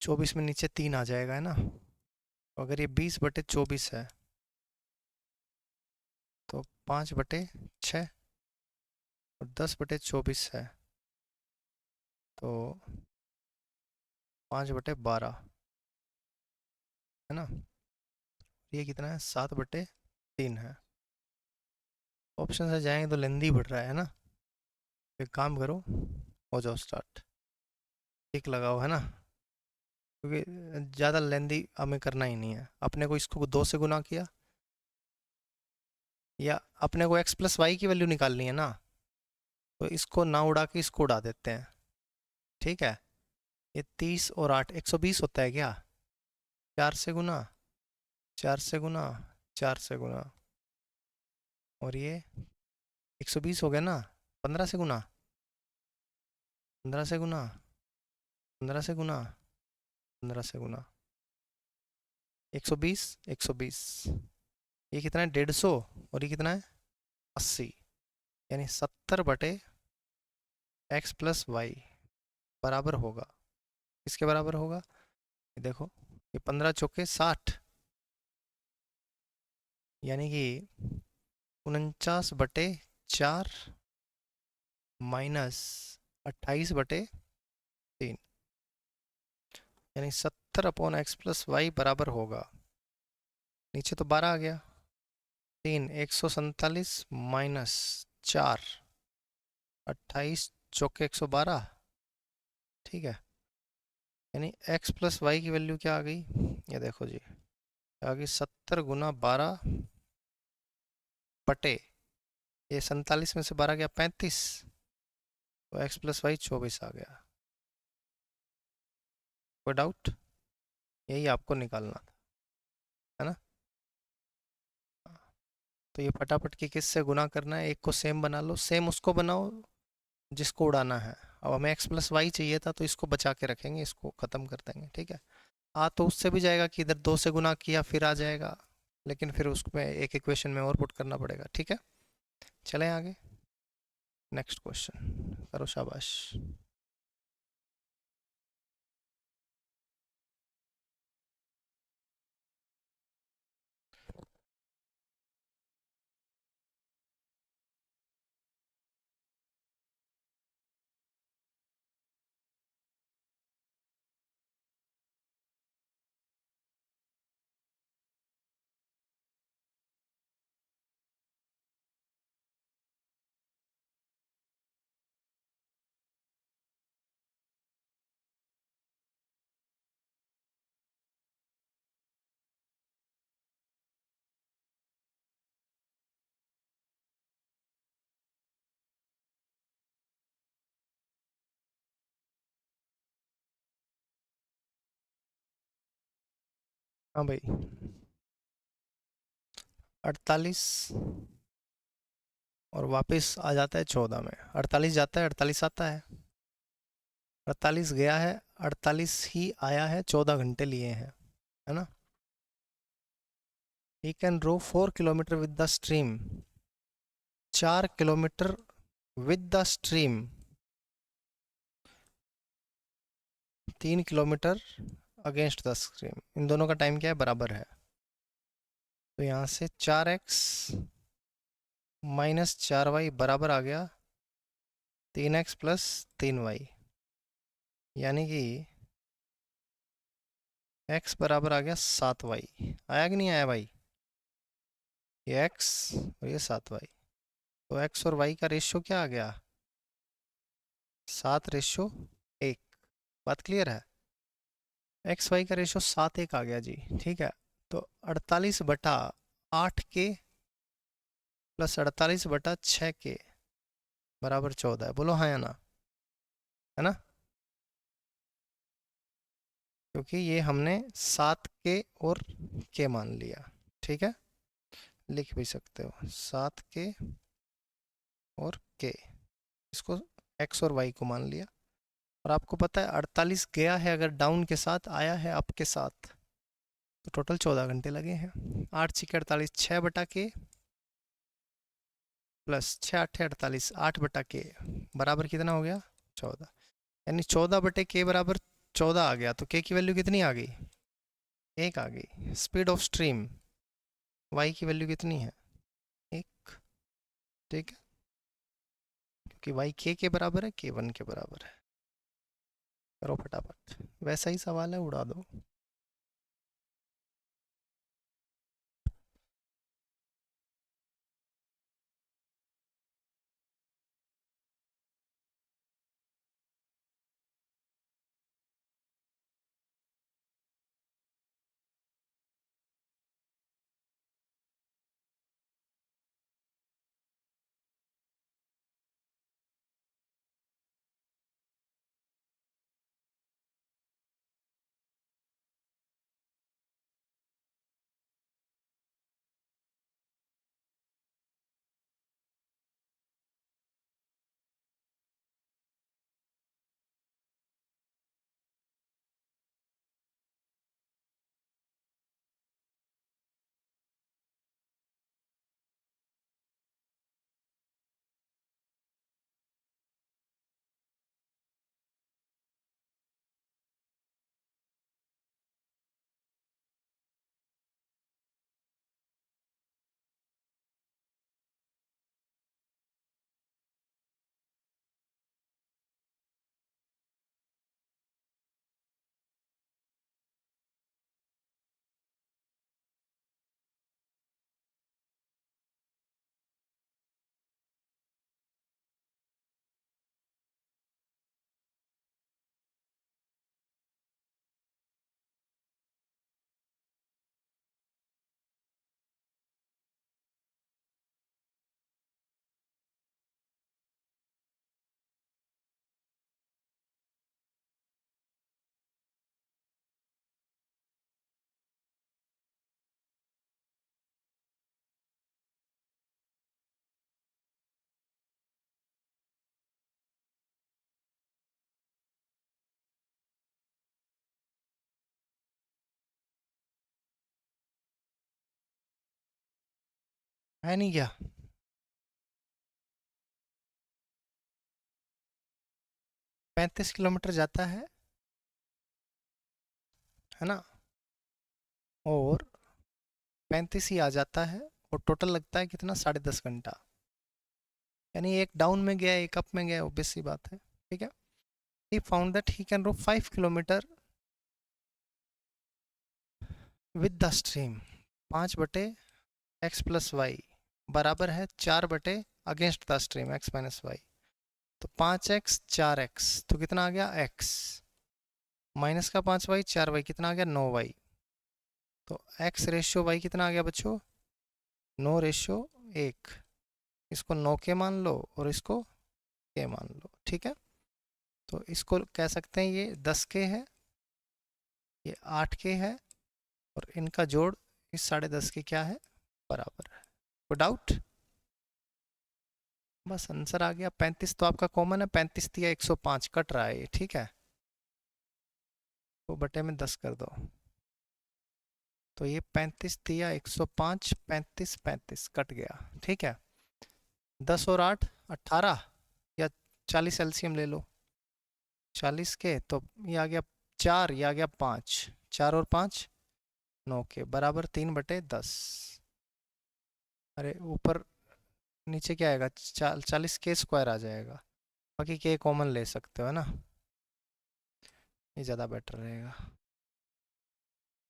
24 में नीचे 3 आ जाएगा, है ना। तो अगर ये 20/24 है तो 5/6, और 10/24 है तो 5/12 है ना। ये कितना है? 7/3 है। ऑप्शन से जाएंगे तो लेंदी बढ़ रहा है ना। एक काम करो, हो जाओ स्टार्ट। ठीक लगाओ है ना, क्योंकि ज़्यादा लेंदी हमें करना ही नहीं है। अपने को इसको 2 से गुना किया, या अपने को x+y की वैल्यू निकालनी है ना, तो इसको ना उड़ा के इसको उड़ा देते हैं। ठीक है, ये 30 और 8 120 होता है क्या? 4 से गुना, 4 से गुना, 4 से गुना, और ये 120 हो गया ना। 15 से गुना, 15 से गुना, 15 से गुना, 15 से गुना, 120, 120, ये कितना है? 150, और ये कितना है? 80, यानी 70/x+y बराबर होगा। किसके बराबर होगा? ये देखो, ये 15 चौके 60, यानी कि 49/4 माइनस 28/3, यानी 70/x+y बराबर होगा। नीचे तो 12 आ गया, 3 147 माइनस 4 28 चौके 112। ठीक है, यानी x+y की वैल्यू क्या आ गई? ये देखो जी, आ गई 70 × 12 ये 47 में से 12 गया 35, तो x+y 24 आ गया। कोई डाउट? यही आपको निकालना था, है ना। तो ये फटाफट की किस से गुना करना है? एक को सेम बना लो, सेम उसको बनाओ जिसको उड़ाना है। अब हमें x+y चाहिए था तो इसको बचा के रखेंगे, इसको ख़त्म कर देंगे। ठीक है, तो उससे भी जाएगा कि इधर 2 से गुना किया फिर आ जाएगा, लेकिन फिर उसमें एक इक्वेशन में और पुट करना पड़ेगा। ठीक है, चलें आगे। नेक्स्ट क्वेश्चन करो, शाबाश। हाँ भाई, 48 और वापस आ जाता है 14 में। 48 जाता है, 48 आता है, 48 गया है, 48 ही आया है, 14 घंटे लिए हैं, है ना। He can row 4 kilometre with the stream, 4 kilometre with the stream, 3 kilometre against the stream. इन दोनों का टाइम क्या है? बराबर है। तो यहाँ से 4x माइनस 4y बराबर आ गया 3x प्लस 3y, यानी कि x बराबर आ गया 7y। आया कि नहीं आया भाई? ये x और ये 7y, तो x और y का रेशियो क्या आ गया? 7:1। बात क्लियर है? एक्स वाई का रेशियो 7:1 आ गया जी। ठीक है, तो 48/8 के प्लस 48/6 के बराबर 14 है। बोलो हाँ या ना, है ना, क्योंकि ये हमने 7 के और के मान लिया। ठीक है, लिख भी सकते हो 7 के और के, इसको एक्स और वाई को मान लिया। और आपको पता है 48 गया है अगर डाउन के साथ, आया है अप के साथ, तो टोटल 14 घंटे लगे हैं। 8×6 = 48, 6/के प्लस 6×8 = 48, 8/के बराबर कितना हो गया? 14, यानी 14/के बराबर 14 आ गया। तो के की वैल्यू कितनी आ गई? 1 आ गई। स्पीड ऑफ स्ट्रीम वाई की वैल्यू कितनी है? 1। ठीक है, जबकि y के बराबर है, k1 के बराबर है। करो फटाफट, वैसा ही सवाल है, उड़ा दो। है नहीं क्या? 35 किलोमीटर जाता है ना, और 35 ही आ जाता है, और टोटल लगता है कितना, 10.5 घंटा। यानी एक डाउन में गया, एक अप में गया, ऑब्वियस सी बात है। ठीक है। He found that he can row 5 kilometre with the stream. 5/x+y बराबर है 4/ अगेंस्ट द स्ट्रीम x-y। तो 5x 4x तो कितना आ गया x, माइनस का 5y 4y कितना आ गया 9y। तो x रेशियो y कितना आ गया बच्चों, 9:1। इसको 9 के मान लो और इसको के मान लो। ठीक है। तो इसको कह सकते हैं ये 10 के है, ये 8 के है, और इनका जोड़ इस 10.5 के क्या है, बराबर है। कोई डाउट? बस आंसर आ गया। 35 तो आपका कॉमन है, 35 दिया 105 कट रहा है ये। ठीक है, तो बटे में 10 कर दो। तो ये 35 दिया 105, 35 35 कट गया। ठीक है। 10 और 8 18, या 40 एलसीएम ले लो। 40 के तो ये आ गया 4, ये आ गया 5, 4 और 5 9 के बराबर 3/10। अरे ऊपर नीचे क्या आएगा, 40 के स्क्वायर आ जाएगा। बाकी के कॉमन ले सकते हो, है ना, ये ज़्यादा बेटर रहेगा।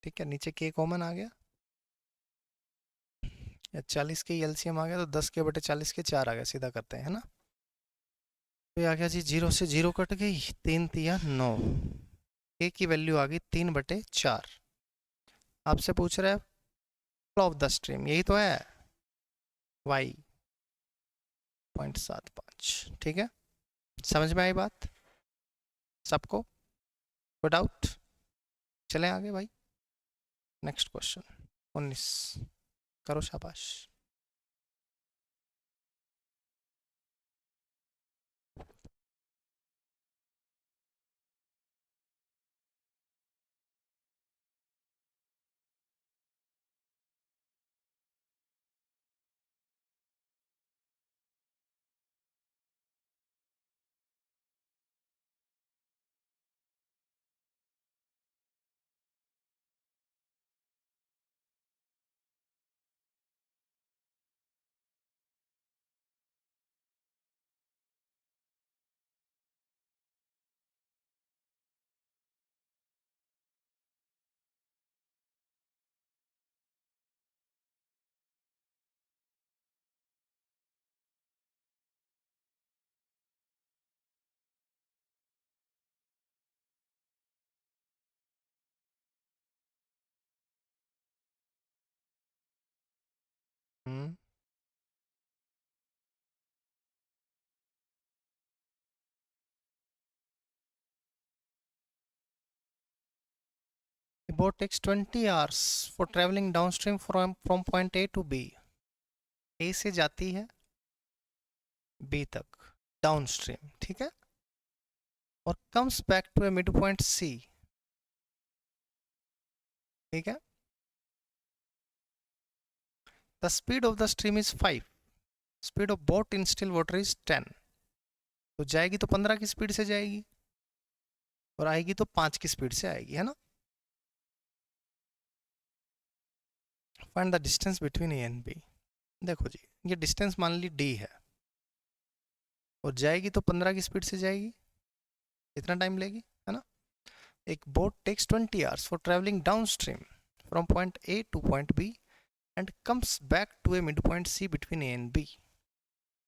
ठीक है, नीचे के कॉमन आ गया, या 40 के एलसीएम आ गया, तो 10 के बटे 40 के 4 आ गया। सीधा करते हैं, है ना। तो ये आ गया जी, 0 से 0 कट गई, 3 तिया 9, के की वैल्यू आ गई 3/4। आपसे पूछ रहा है ऑफ द स्ट्रीम, यही तो है, y 0.75। ठीक है, समझ में आई बात सबको? कोई डाउट? चलें आगे भाई, नेक्स्ट क्वेश्चन 19 करो, शाबाश। हम्म, A boat takes 20 hours for traveling downstream from point A to B. A से जाती है B तक डाउनस्ट्रीम, ठीक है, और comes back to a mid point C, ठीक है. The speed of the stream is 5, speed of boat in still water is 10. तो जाएगी तो 15 की स्पीड से जाएगी और आएगी तो 5 की स्पीड से आएगी, है ना. Find the distance between A and b. देखो जी, ये डिस्टेंस मान ली d है और जाएगी तो 15 की स्पीड से जाएगी, इतना टाइम लेगी, है ना. एक boat takes 20 hours for travelling down stream from point A to point B and comes back to a mid point C between A and B,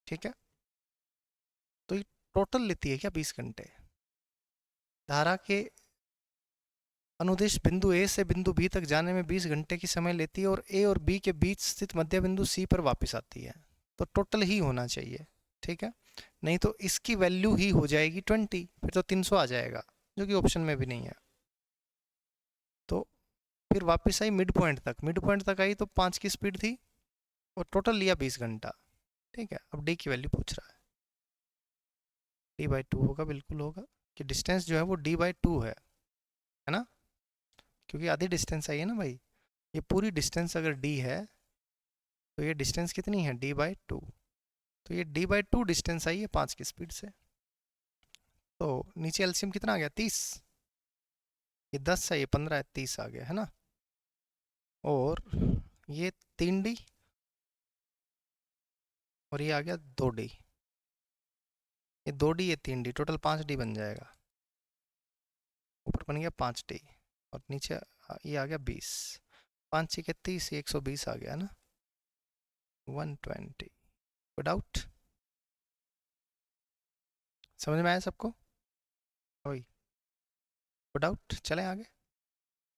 ठीक है. तो ये टोटल लेती है क्या 20 घंटे. धारा के अनुदिश बिंदु ए से बिंदु बी तक जाने में 20 घंटे की समय लेती है और ए और बी के बीच स्थित मध्य बिंदु सी पर वापस आती है. तो टोटल ही होना चाहिए, ठीक है. नहीं तो इसकी वैल्यू ही हो जाएगी 20, फिर तो 300 आ जाएगा, जो कि ऑप्शन में भी नहीं है. तो फिर वापस आई मिड पॉइंट तक, मिड पॉइंट तक आई तो 5 की स्पीड थी और टोटल लिया 20 घंटा, ठीक है. अब डी की वैल्यू पूछ रहा है, d/2 होगा, बिल्कुल होगा, कि डिस्टेंस जो है वो d/2 है ना, क्योंकि आधी डिस्टेंस आई है ना भाई. ये पूरी डिस्टेंस अगर d है तो ये डिस्टेंस कितनी है d/2. तो ये d/2 डिस्टेंस आई है 5 की स्पीड से. तो नीचे एलसीएम कितना आ गया 30, ये 10 है, ये 15 है, 30 आ गया, है ना. और ये 3d और ये आ गया 2d, ये 2d ये 3d, टोटल 5d बन जाएगा. ऊपर बन गया 5d और नीचे ये आ गया 20, 5 6 30, 120 आ गया ना, 120. डाउट समझ में आया सबको. वही डाउट. चले आगे.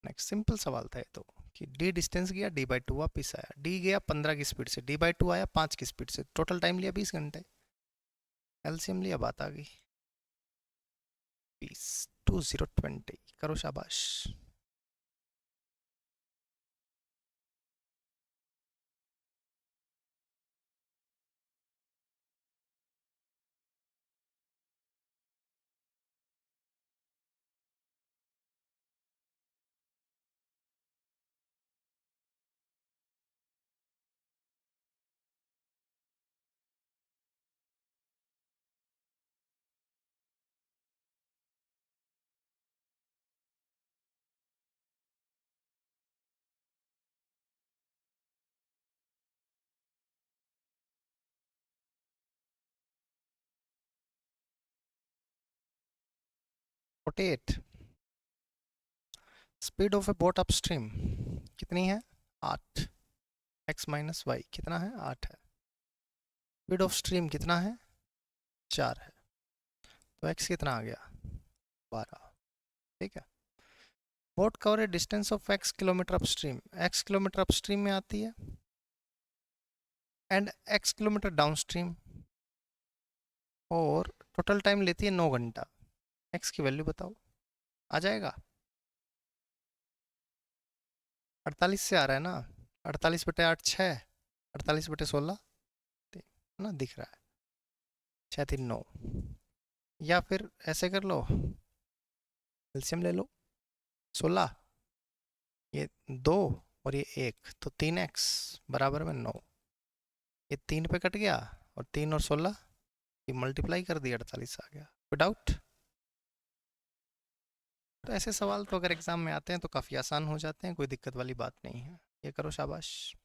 नेक्स्ट सिंपल सवाल था ये तो, कि d डिस्टेंस गया d/2 वापिस आया, d गया 15 की स्पीड से, d/2 आया 5 की स्पीड से, टोटल टाइम लिया 20 घंटे. एलसीएम लिया, बात आ गई 20, 2020. करो शाबाश. Rotate. Speed of A boat upstream कितनी है 8, x माइनस वाई कितना है 8 है. स्पीड ऑफ स्ट्रीम कितना है 4 है, तो x कितना आ गया 12, ठीक है. Boat cover a distance of x kilometre upstream, x kilometre upstream में आती है एंड x किलोमीटर डाउनस्ट्रीम, और टोटल टाइम लेती है 9 घंटा. x की वैल्यू बताओ. आ जाएगा 48 से आ रहा है ना, 48/8 6, 48/16 ना दिख रहा है, 6 3 9. या फिर ऐसे कर लो, एलसीएम ले लो, 16, ये 2 और ये 1, तो 3x बराबर में 9. ये 3 पे कट गया और 3 और 16 ये मल्टीप्लाई कर दिया, 48 आ गया. विदाउट. तो ऐसे सवाल तो अगर एग्जाम में आते हैं तो काफ़ी आसान हो जाते हैं, कोई दिक्कत वाली बात नहीं है. ये करो शाबाश.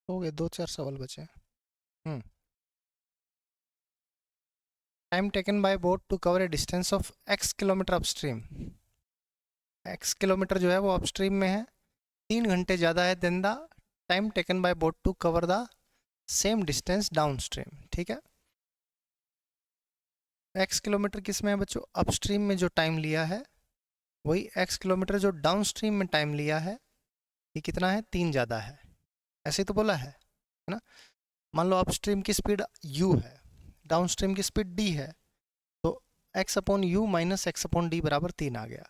हो गए 2-4 सवाल बचे। Time taken by boat to cover a distance of x kilometre upstream. x kilometre जो है वो अपस्ट्रीम में है, 3 घंटे ज़्यादा है than the time taken by boat to cover the same distance downstream. ठीक है, x किलोमीटर किस में है बच्चों? अपस्ट्रीम में जो टाइम लिया है वही x किलोमीटर जो डाउनस्ट्रीम में टाइम लिया है, ये कितना है? 3 ज़्यादा है, ऐसे ही तो बोला है ना। मान लो अपस्ट्रीम की स्पीड u है, डाउनस्ट्रीम की स्पीड d है, तो x upon you minus x upon D बराबर 3 आ गया।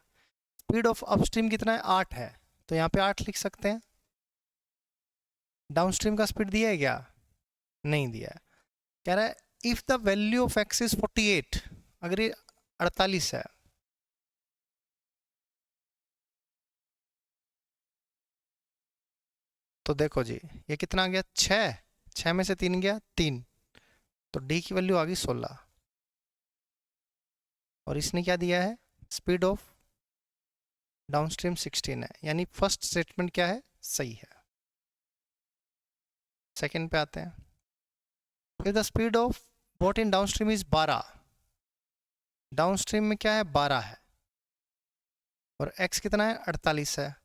स्पीड ऑफ अपस्ट्रीम कितना है? 8 है, तो यहाँ पे 8 लिख सकते हैं। डाउनस्ट्रीम का स्पीड दिया है क्या? नहीं दिया है। कह रहा है if the value of x is 48, अगर ये 48 है, तो देखो जी ये कितना आ गया? 6, 6 में से 3 गया 3, तो डी की वैल्यू आ गई 16। और इसने क्या दिया है? स्पीड ऑफ डाउनस्ट्रीम 16 है, यानी फर्स्ट स्टेटमेंट क्या है? सही है। सेकंड पे आते हैं। फिर the speed of boat in downstream is 12, downstream में क्या है? 12 है, और x कितना है? 48 है।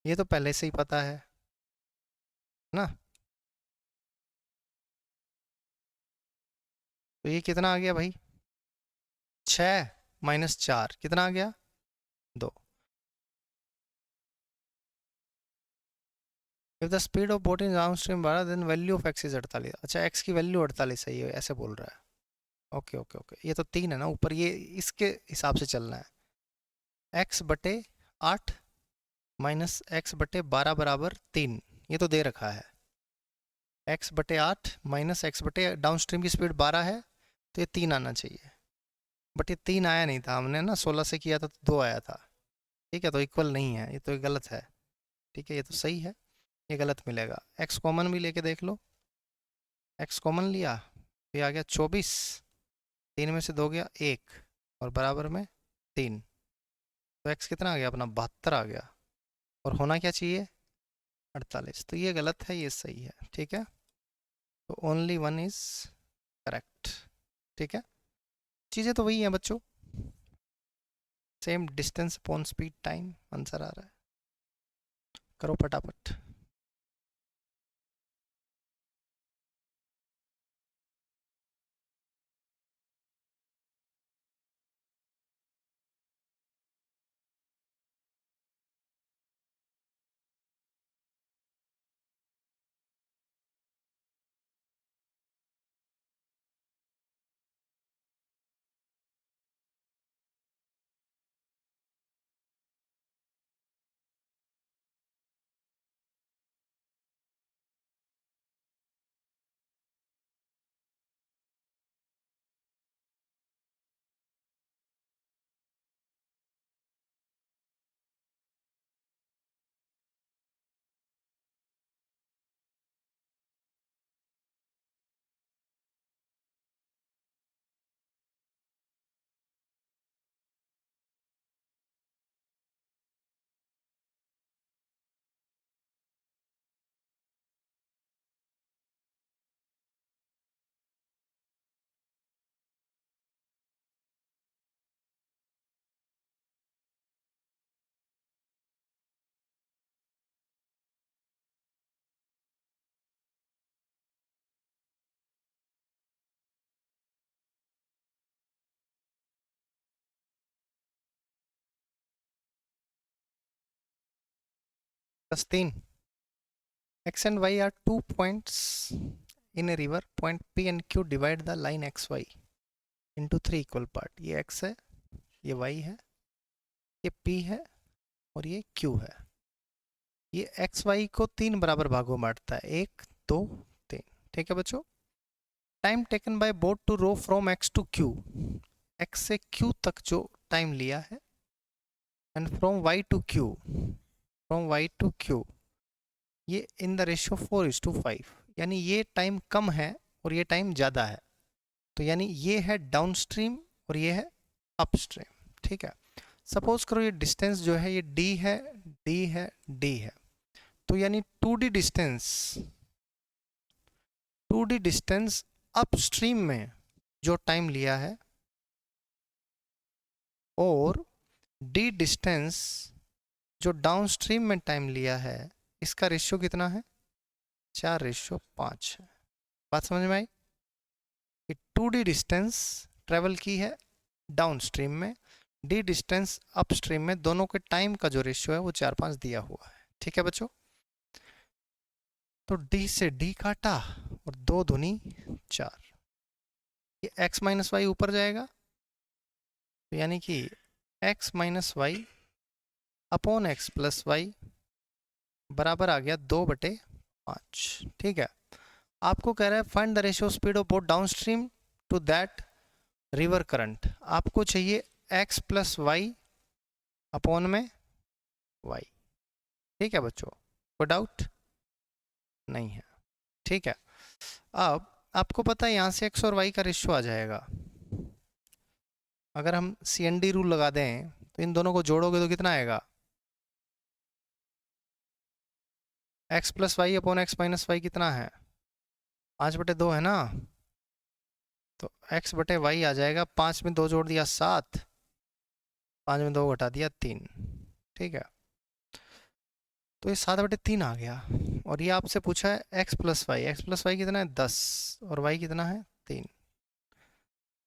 ये तो पहले से ही पता है ना। तो ये कितना आ गया भाई? 6 माइनस 4 कितना आ गया? 2। If the speed of boat in downstream 12 then value of x is 48। अच्छा, x की वैल्यू 48 है, ये ऐसे बोल रहा है। ओके ओके ओके, ये तो 3 है ना ऊपर, ये इसके हिसाब से चलना है। x बटे 8 माइनस x बटे 12 बराबर 3, ये तो दे रखा है। x बटे 8 माइनस x बटे डाउनस्ट्रीम की स्पीड 12 है, तो ये 3 आना चाहिए, बट ये 3 आया नहीं था, हमने ना 16 से किया था तो 2 आया था। ठीक है, तो इक्वल नहीं है, ये तो गलत है। ठीक है, ये तो सही है, ये गलत मिलेगा। x कॉमन भी लेके देख लो, x कॉमन लिया, ये आ गया 24, 3 में से 2 गया 1, और बराबर में 3, तो x कितना आ गया अपना? 72 आ गया, और होना क्या चाहिए? 48। तो ये गलत है, ये सही है। ठीक है, तो ओनली वन इज करेक्ट। ठीक है, चीज़ें तो वही हैं बच्चों, same distance upon speed time, answer आ रहा है। करो फटाफट। +3, x and y are 2 points in a river. Point P and Q divide the line XY into 3 equal part. ये x है, ये y है, ये P है, और ये Q है। ये एक्स वाई को 3 बराबर भागों में बांटता है, 1 2 3। ठीक है बच्चों, time taken by boat to row from x to q, x से q तक जो टाइम लिया है, and from y to q, from y to q, ये इन द रेशियो 4:5, यानी ये टाइम कम है और ये टाइम ज़्यादा है, तो यानी ये है डाउन स्ट्रीम और ये है अपस्ट्रीम। ठीक है, सपोज करो ये डिस्टेंस जो है ये d है, d है, d है, तो यानी 2d डिस्टेंस अपस्ट्रीम में जो टाइम लिया है और d डिस्टेंस जो डाउनस्ट्रीम में टाइम लिया है, इसका रेशियो कितना है? 4:5 है। बात समझ में आई कि 2d डिस्टेंस ट्रेवल की है डाउनस्ट्रीम में, d डिस्टेंस अपस्ट्रीम में, दोनों के टाइम का जो रेशियो है वो 4:5 दिया हुआ है। ठीक है बच्चों, तो d से d काटा और 2 दूनी 4, ये x माइनस वाई ऊपर जाएगा, तो यानी कि x minus y upon x plus y बराबर आ गया 2/5। ठीक है, आपको कह रहा है find the ratio speed of boat down stream to that river current. आपको चाहिए x प्लस वाई अपॉन में y। ठीक है बच्चों, कोई डाउट नहीं है? ठीक है, अब आपको पता है यहाँ से x और y का रेशियो आ जाएगा। अगर हम CND रूल लगा दें तो इन दोनों को जोड़ोगे तो कितना आएगा? x plus y upon x minus y कितना है? 5/2 है ना, तो x बटे वाई आ जाएगा, 5 में 2 जोड़ दिया 7, 5 में 2 घटा दिया 3। ठीक है, तो ये 7/3 आ गया। और ये आपसे पूछा है x प्लस वाई कितना है? 10, और y कितना है? 3।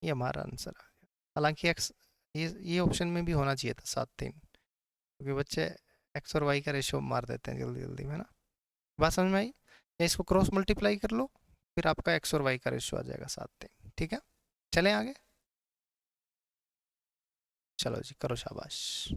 ये हमारा आंसर आ गया। हालांकि x ये ऑप्शन में भी होना चाहिए था 7-3, क्योंकि बच्चे x और y का रेशियो मार देते हैं जल्दी जल्दी में ना। बात समझ में आई? या इसको क्रॉस मल्टीप्लाई कर लो, फिर आपका x और y का रेशियो आ जाएगा 7-3। ठीक है, चलें आगे। चलो जी, करो शाबाश।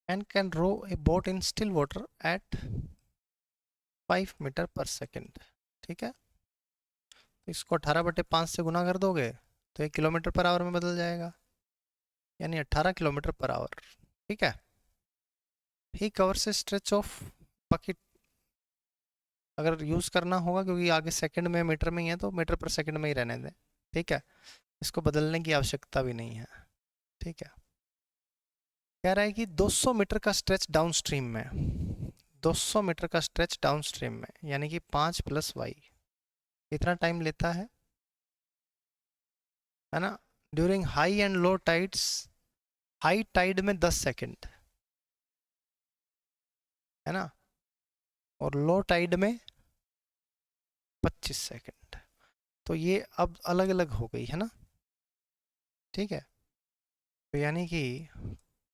And can row a boat in still water at 5 metre पर सेकेंड। ठीक है, तो इसको 18/5 से गुना कर दोगे तो ये किलोमीटर पर आवर में बदल जाएगा, यानी 18 किलोमीटर पर आवर। ठीक है, ही covers A stretch of bucket, अगर यूज़ करना होगा क्योंकि आगे सेकंड में मीटर में ही है तो मीटर पर सेकंड में ही रहने दें। ठीक है, इसको बदलने की आवश्यकता भी नहीं है। ठीक है, कह रहा है कि 200 मीटर का स्ट्रेच डाउन स्ट्रीम में, 200 मीटर का स्ट्रेच डाउन स्ट्रीम में, यानी कि 5 + y इतना टाइम लेता है ना। During high and low tides, high tide में 10 सेकंड है ना, और लो टाइड में 25 सेकंड। तो ये अब अलग अलग हो गई है ना। ठीक है, तो यानी कि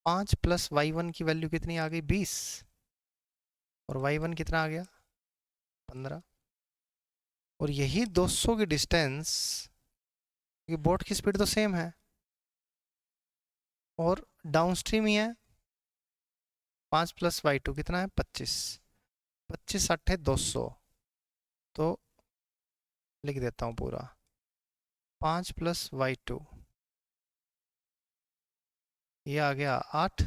5 + y1 की वैल्यू कितनी आ गई? 20, और y1 कितना आ गया? 15। और यही 200 की डिस्टेंस, ये बोट की स्पीड तो सेम है और डाउनस्ट्रीम ही है, 5 + y2 कितना है? 25, 25 8 200, तो लिख देता हूँ पूरा, 5 + y2 ये आ गया 8,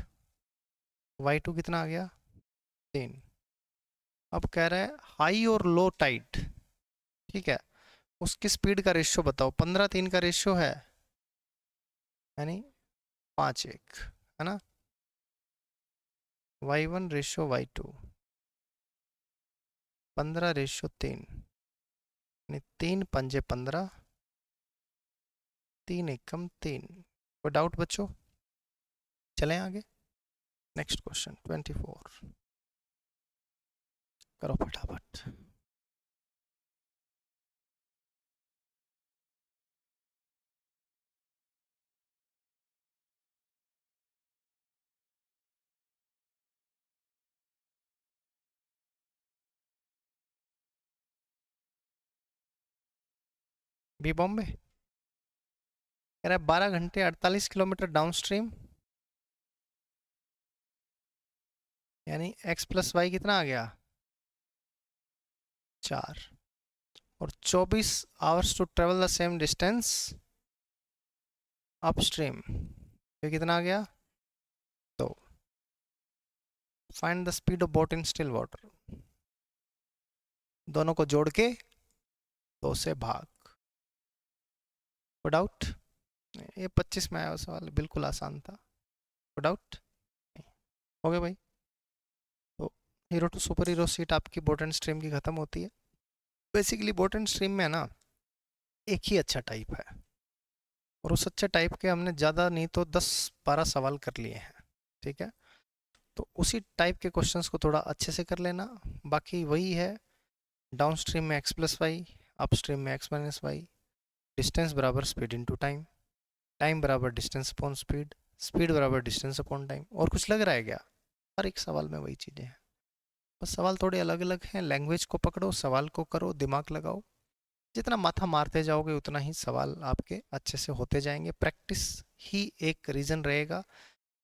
y2 कितना आ गया? 3। अब कह रहा है हाई और लो टाइड, ठीक है, उसकी स्पीड का रेशियो बताओ। 15:3 का रेशियो है, यानी 5:1 है ना। y1/y2 15/3 यानी 3 पंजे 15, 3 एकम 3। कोई डाउट बच्चों? चलें आगे। नेक्स्ट क्वेश्चन 24 करो फटाफट। बी बॉम्बे कह रहा है 12 घंटे 48 किलोमीटर डाउन स्ट्रीम, यानी x प्लस वाई कितना आ गया 4, और 24 hours to travel the same distance upstream, ये कितना आ गया 2। Find the speed of boat in still water, दोनों को जोड़ के 2 से भाग। कोई डाउट? ये 25 में आया सवाल, बिल्कुल आसान था। कोई डाउट? हो गया भाई। तो hero to super hero sheet आपकी बोट एंड स्ट्रीम की ख़त्म होती है। बेसिकली बोट एंड स्ट्रीम में ना एक ही अच्छा टाइप है, और उस अच्छे टाइप के हमने ज़्यादा नहीं तो 10-12 सवाल कर लिए हैं, ठीक है। तो उसी टाइप के क्वेश्चंस को थोड़ा अच्छे से कर लेना। बाकी वही है, डाउन स्ट्रीम में x plus y, up stream में x माइनस वाई, डिस्टेंस बराबर स्पीड इनटू टाइम, टाइम बराबर डिस्टेंस अपॉन स्पीड, स्पीड बराबर डिस्टेंस अपॉन टाइम। और कुछ लग रहा है क्या? हर एक सवाल में वही चीज़ें हैं, बस सवाल थोड़े अलग अलग हैं। लैंग्वेज को पकड़ो, सवाल को करो, दिमाग लगाओ, जितना माथा मारते जाओगे उतना ही सवाल आपके अच्छे से होते जाएंगे। प्रैक्टिस ही एक रीज़न रहेगा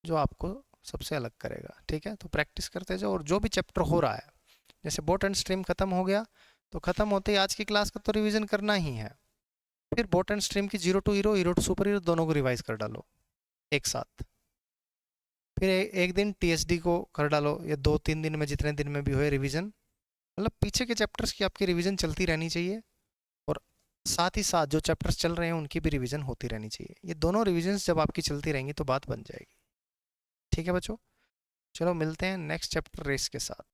जो आपको सबसे अलग करेगा, ठीक है। तो प्रैक्टिस करते जाओ, और जो भी चैप्टर हो रहा है, जैसे बोट एंड स्ट्रीम खत्म हो गया, तो खत्म होते ही आज की क्लास का तो रिवीजन करना ही है। फिर बोट एंड स्ट्रीम की zero to hero, hero to super hero दोनों को रिवाइज कर डालो एक साथ। फिर एक दिन टीएसडी को कर डालो, या 2-3 दिन में, जितने दिन में भी हो रिवीजन। मतलब पीछे के चैप्टर्स की आपकी रिवीजन चलती रहनी चाहिए, और साथ ही साथ जो चैप्टर्स चल रहे हैं उनकी भी रिवीजन होती रहनी चाहिए। ये दोनों रिवीजन्स जब आपकी चलती रहेंगी तो बात बन जाएगी, ठीक है बच्चों। चलो मिलते हैं नेक्स्ट चैप्टर रेस के साथ।